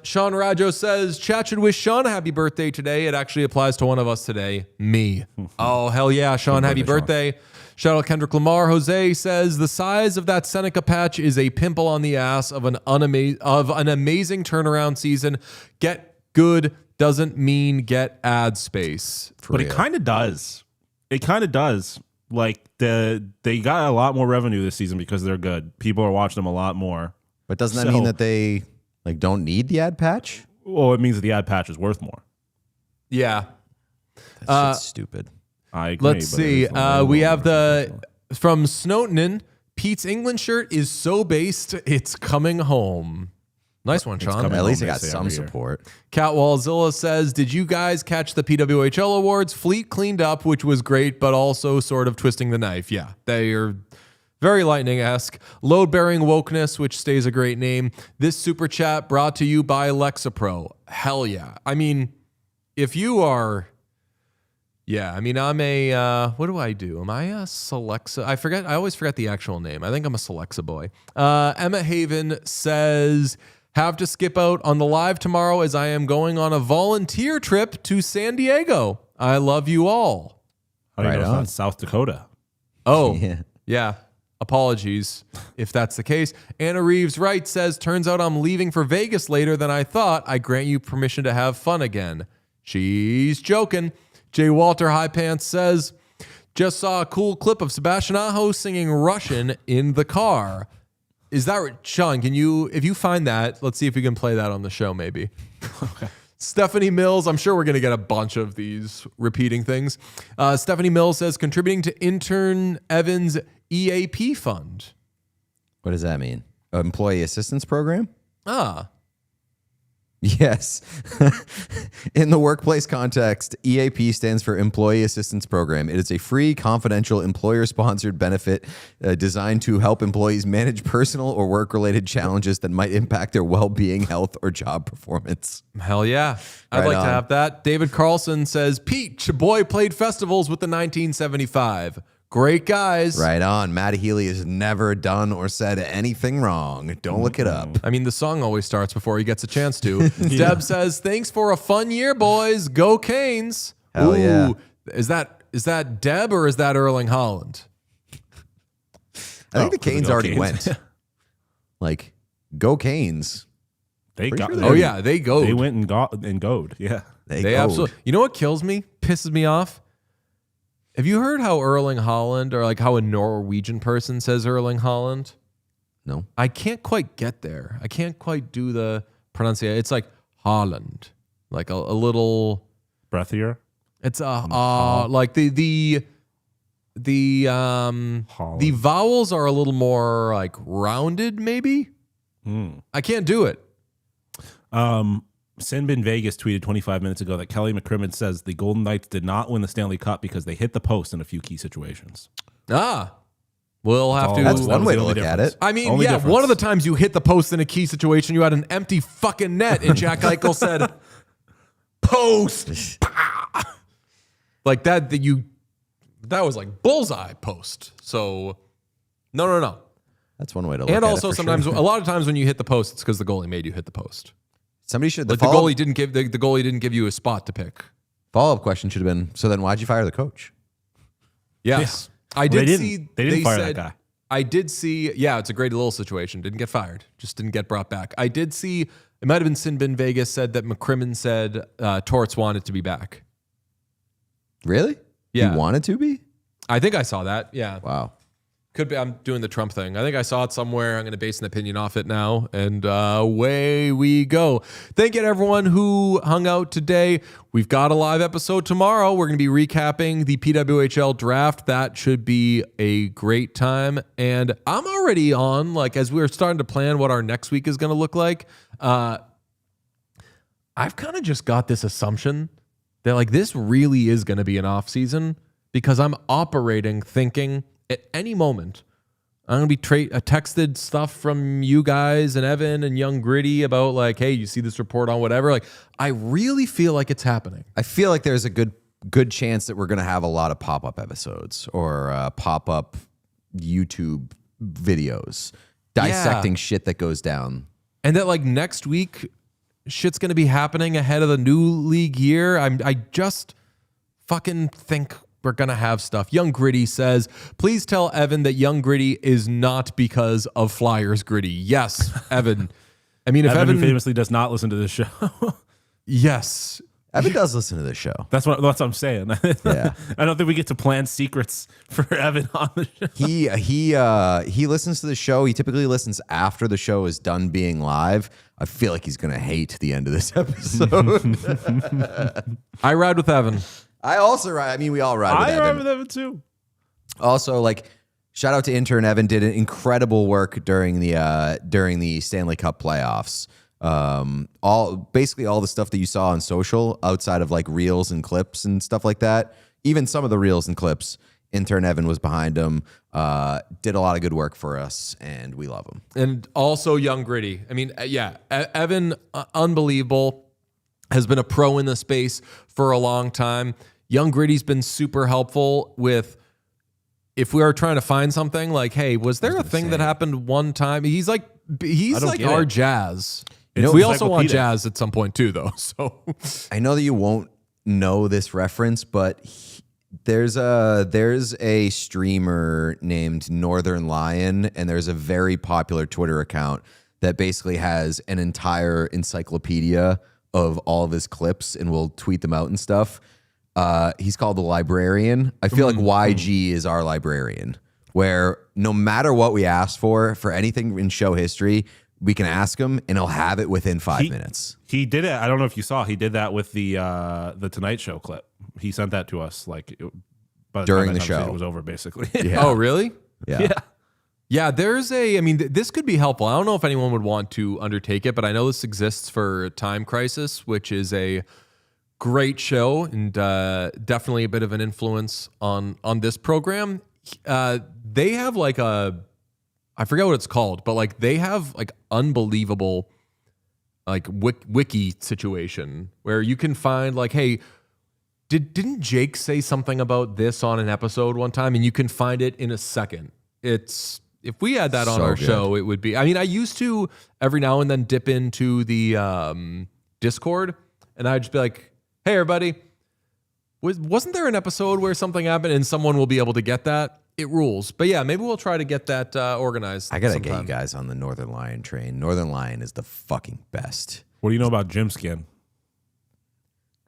Sean Rajo says, chat should wish Sean a happy birthday today. It actually applies to one of us today, me. Oh, hell yeah, Sean, happy birthday. Shout out Kendrick Lamar. Jose says, the size of that Seneca patch is a pimple on the ass of an amazing turnaround season. Get good doesn't mean get ad space. But it kind of does. It kind of does. Like they got a lot more revenue this season because they're good. People are watching them a lot more. But doesn't that mean that they like don't need the ad patch? Well, it means that the ad patch is worth more. Yeah. That's stupid. I agree. Let's see. We have from Snowtonin, Pete's England shirt is so based, it's coming home. Nice one, Sean. At least it got they say some every year. support. Catwallzilla says, did you guys catch the PWHL awards? Fleet cleaned up, which was great, but also sort of twisting the knife. Yeah, they are very lightning-esque. Load-bearing wokeness, which stays a great name. This super chat brought to you by Lexapro. Hell yeah. I mean, if you are... Yeah, I mean, I'm a, what do I do? Am I a Celexa? I always forget the actual name. I think I'm a Celexa boy. Emma Haven says, have to skip out on the live tomorrow as I am going on a volunteer trip to San Diego. I love you all. How do you Right know it's on. not South Dakota? Oh, yeah. Apologies if that's the case. Anna Reeves Wright says, turns out I'm leaving for Vegas later than I thought. I grant you permission to have fun again. She's joking. Jay Walter High Pants says, just saw a cool clip of Sebastian Aho singing Russian in the car. Is that Sean? Can you, if you find that, let's see if we can play that on the show, maybe. Okay. Stephanie Mills, I'm sure we're going to get a bunch of these repeating things. Stephanie Mills says, contributing to intern Evans EAP fund. What does that mean? Employee assistance program? Ah, Yes. In the workplace context, EAP stands for Employee Assistance Program. It is a free, confidential, employer-sponsored benefit designed to help employees manage personal or work-related challenges that might impact their well-being, health, or job performance. hell yeah. I'd Right like to on. have that. David Carlson says, Pete, your boy played festivals with the 1975. Great guys. Right on. Matty Healy has never done or said anything wrong. Don't look it up. I mean, the song always starts before he gets a chance to. Deb says, thanks for a fun year, boys. Go Canes. Hell yeah. Is that Deb or is that Erling Haaland? I think the because Canes go already Canes. went. Like, go Canes. They got. Oh, yeah, they go. They went and got and goed. Yeah. They go. absolutely. You know what kills me? Pisses me off? Have you heard how Erling Haaland, or like how a Norwegian person says Erling Haaland? No. I can't quite get there. I can't quite do the pronunciation. It's like Holland, like a little. Breathier. It's like the vowels are a little more like rounded, maybe. I can't do it. Sinbin Vegas tweeted 25 minutes ago that Kelly McCrimmon says the Golden Knights did not win the Stanley Cup because they hit the post in a few key situations. We'll have to. That's one way to look at it. I mean, Only yeah, difference. one of the times you hit the post in a key situation, you had an empty fucking net, and Jack Eichel said, "Post." Like that. That was like bullseye post. So, no. That's one way to look at it. And also, for sometimes, sure. a lot of times when you hit the post, it's because the goalie made you hit the post. Somebody should. Like the goalie didn't give the goalie didn't give you a spot to pick. Follow-up question should have been, so then why'd you fire the coach? Yes. Yeah. I did They see. didn't fire said, that guy. I did see. Yeah, it's a great little situation. Didn't get fired. Just didn't get brought back. I did see. It might have been Sinbin Vegas said that McCrimmon said Torts wanted to be back. Really? Yeah. He wanted to be? I think I saw that. Yeah. Wow. Could be. I'm doing the Trump thing. I think I saw it somewhere. I'm going to base an opinion off it now. And away we go. Thank you to everyone who hung out today. We've got a live episode tomorrow. We're going to be recapping the PWHL draft. That should be a great time. And I'm already on, like, as we're starting to plan what our next week is going to look like. I've kind of just got this assumption that, like, this really is going to be an off season because I'm operating thinking at any moment, I'm going to be texted stuff from you guys and Evan and Young Gritty about like, hey, you see this report on whatever. Like, I really feel like it's happening. I feel like there's a good chance that we're going to have a lot of pop-up episodes or pop-up YouTube videos dissecting shit that goes down. And that like next week, shit's going to be happening ahead of the new league year. I just fucking think we're going to have stuff. Young Gritty says, please tell Evan that Young Gritty is not because of Flyers Gritty. Yes, Evan. I mean, if Evan famously does not listen to this show. Yes. Evan does listen to this show. That's what I'm saying. Yeah. I don't think we get to plan secrets for Evan on the show. He listens to the show. He typically listens after the show is done being live. I feel like he's going to hate the end of this episode. I ride with Evan. I also ride. I mean, we all ride with Evan. I ride with Evan too. Also, like, shout out to intern Evan. Did an incredible work during the Stanley Cup playoffs. Basically all the stuff that you saw on social, outside of like reels and clips and stuff like that. Even some of the reels and clips, intern Evan was behind them. Did a lot of good work for us, and we love him. And also Young Gritty. I mean, yeah, Evan, unbelievable. Has been a pro in the space for a long time. Young Gritty's been super helpful with if we are trying to find something like, hey, was there a thing that happened one time? He's like our Jazz. We also want Jazz at some point too, though. So I know that you won't know this reference, but there's a streamer named Northern Lion, and there's a very popular Twitter account that basically has an entire encyclopedia of all of his clips and will tweet them out and stuff. He's called the Librarian. I feel like YG is our librarian, where no matter what we ask for anything in show history, we can ask him and he'll have it within 5 minutes. He did it. I don't know if you saw. He did that with the Tonight Show clip. He sent that to us during the show. It was over basically. Yeah. Oh, really? Yeah. Yeah, this could be helpful. I don't know if anyone would want to undertake it, but I know this exists for Time Crisis, which is a great show and definitely a bit of an influence on this program. They have like I forget what it's called, but like they have like unbelievable like wiki situation where you can find like, hey, didn't Jake say something about this on an episode one time? And you can find it in a second. If we had that on our show, it would be. I mean, I used to every now and then dip into the Discord, and I'd just be like, "Hey, everybody, wasn't there an episode where something happened?" And someone will be able to get that. It rules. But yeah, maybe we'll try to get that organized. I gotta sometime. get you guys on the Northern Lion train. Northern Lion is the fucking best. What do you know about Jim Skin?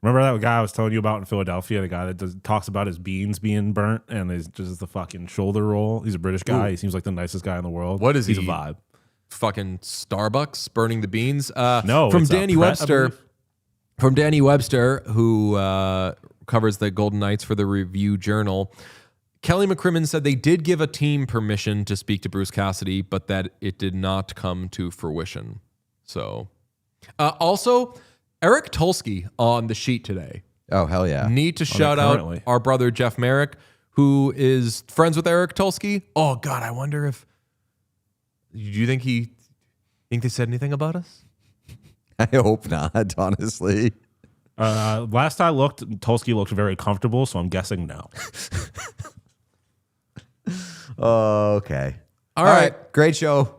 Remember that guy I was telling you about in Philadelphia? The guy that talks about his beans being burnt and is just the fucking shoulder roll. He's a British guy. Ooh. He seems like the nicest guy in the world. What is He's he? a vibe. Fucking Starbucks burning the beans. No, from it's Danny Pret, I Webster. believe. From Danny Webster, who covers the Golden Knights for the Review Journal. Kelly McCrimmon said they did give a team permission to speak to Bruce Cassidy, but that it did not come to fruition. So Also, Eric Tulsky on the sheet today. Oh, hell yeah. Need to shout out currently. our brother Jeff Merrick, who is friends with Eric Tulsky. Oh God, I wonder if. Do you think they said anything about us? I hope not, honestly. Last I looked, Tulsky looked very comfortable, so I'm guessing no. Okay. All right. Great show.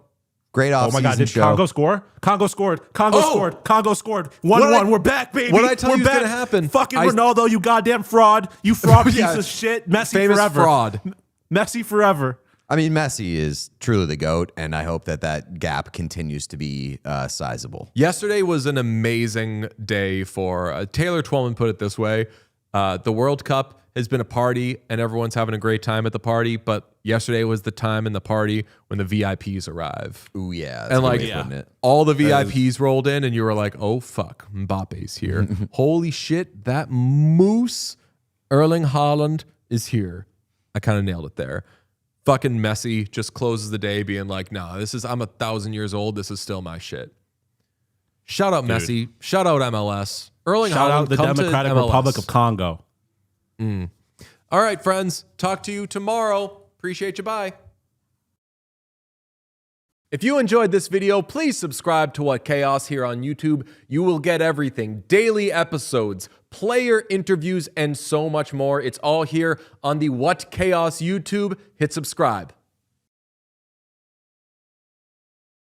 Great Oh off-season my God! Did show. Congo score? Congo scored. Congo scored. Congo scored. 1-1. We're back, baby. What did I tell We're you was back. gonna happen? Fucking Ronaldo, you goddamn fraud. You fraud piece Yeah. of shit. Messi Famous forever. fraud. Messi forever. I mean, Messi is truly the GOAT, and I hope that gap continues to be sizable. Yesterday was an amazing day for Taylor Twellman put it this way. The World Cup has been a party and everyone's having a great time at the party, but yesterday was the time in the party when the VIPs arrive. Ooh, yeah. That's And a good like way of putting it. all the VIPs rolled in and you were like, oh fuck, Mbappe's here. Holy shit, that moose Erling Haaland is here. I kind of nailed it there. Fucking Messi just closes the day being like, nah, I'm 1,000 years old. This is still my shit. Shout out Messi. Shout out MLS. Erling Shout Haaland, out the come to Democratic MLS. Republic of Congo. All right, friends. Talk to you tomorrow. Appreciate you. Bye. If you enjoyed this video, please subscribe to What Chaos here on YouTube. You will get everything, daily episodes, player interviews, and so much more. It's all here on the What Chaos YouTube. Hit subscribe.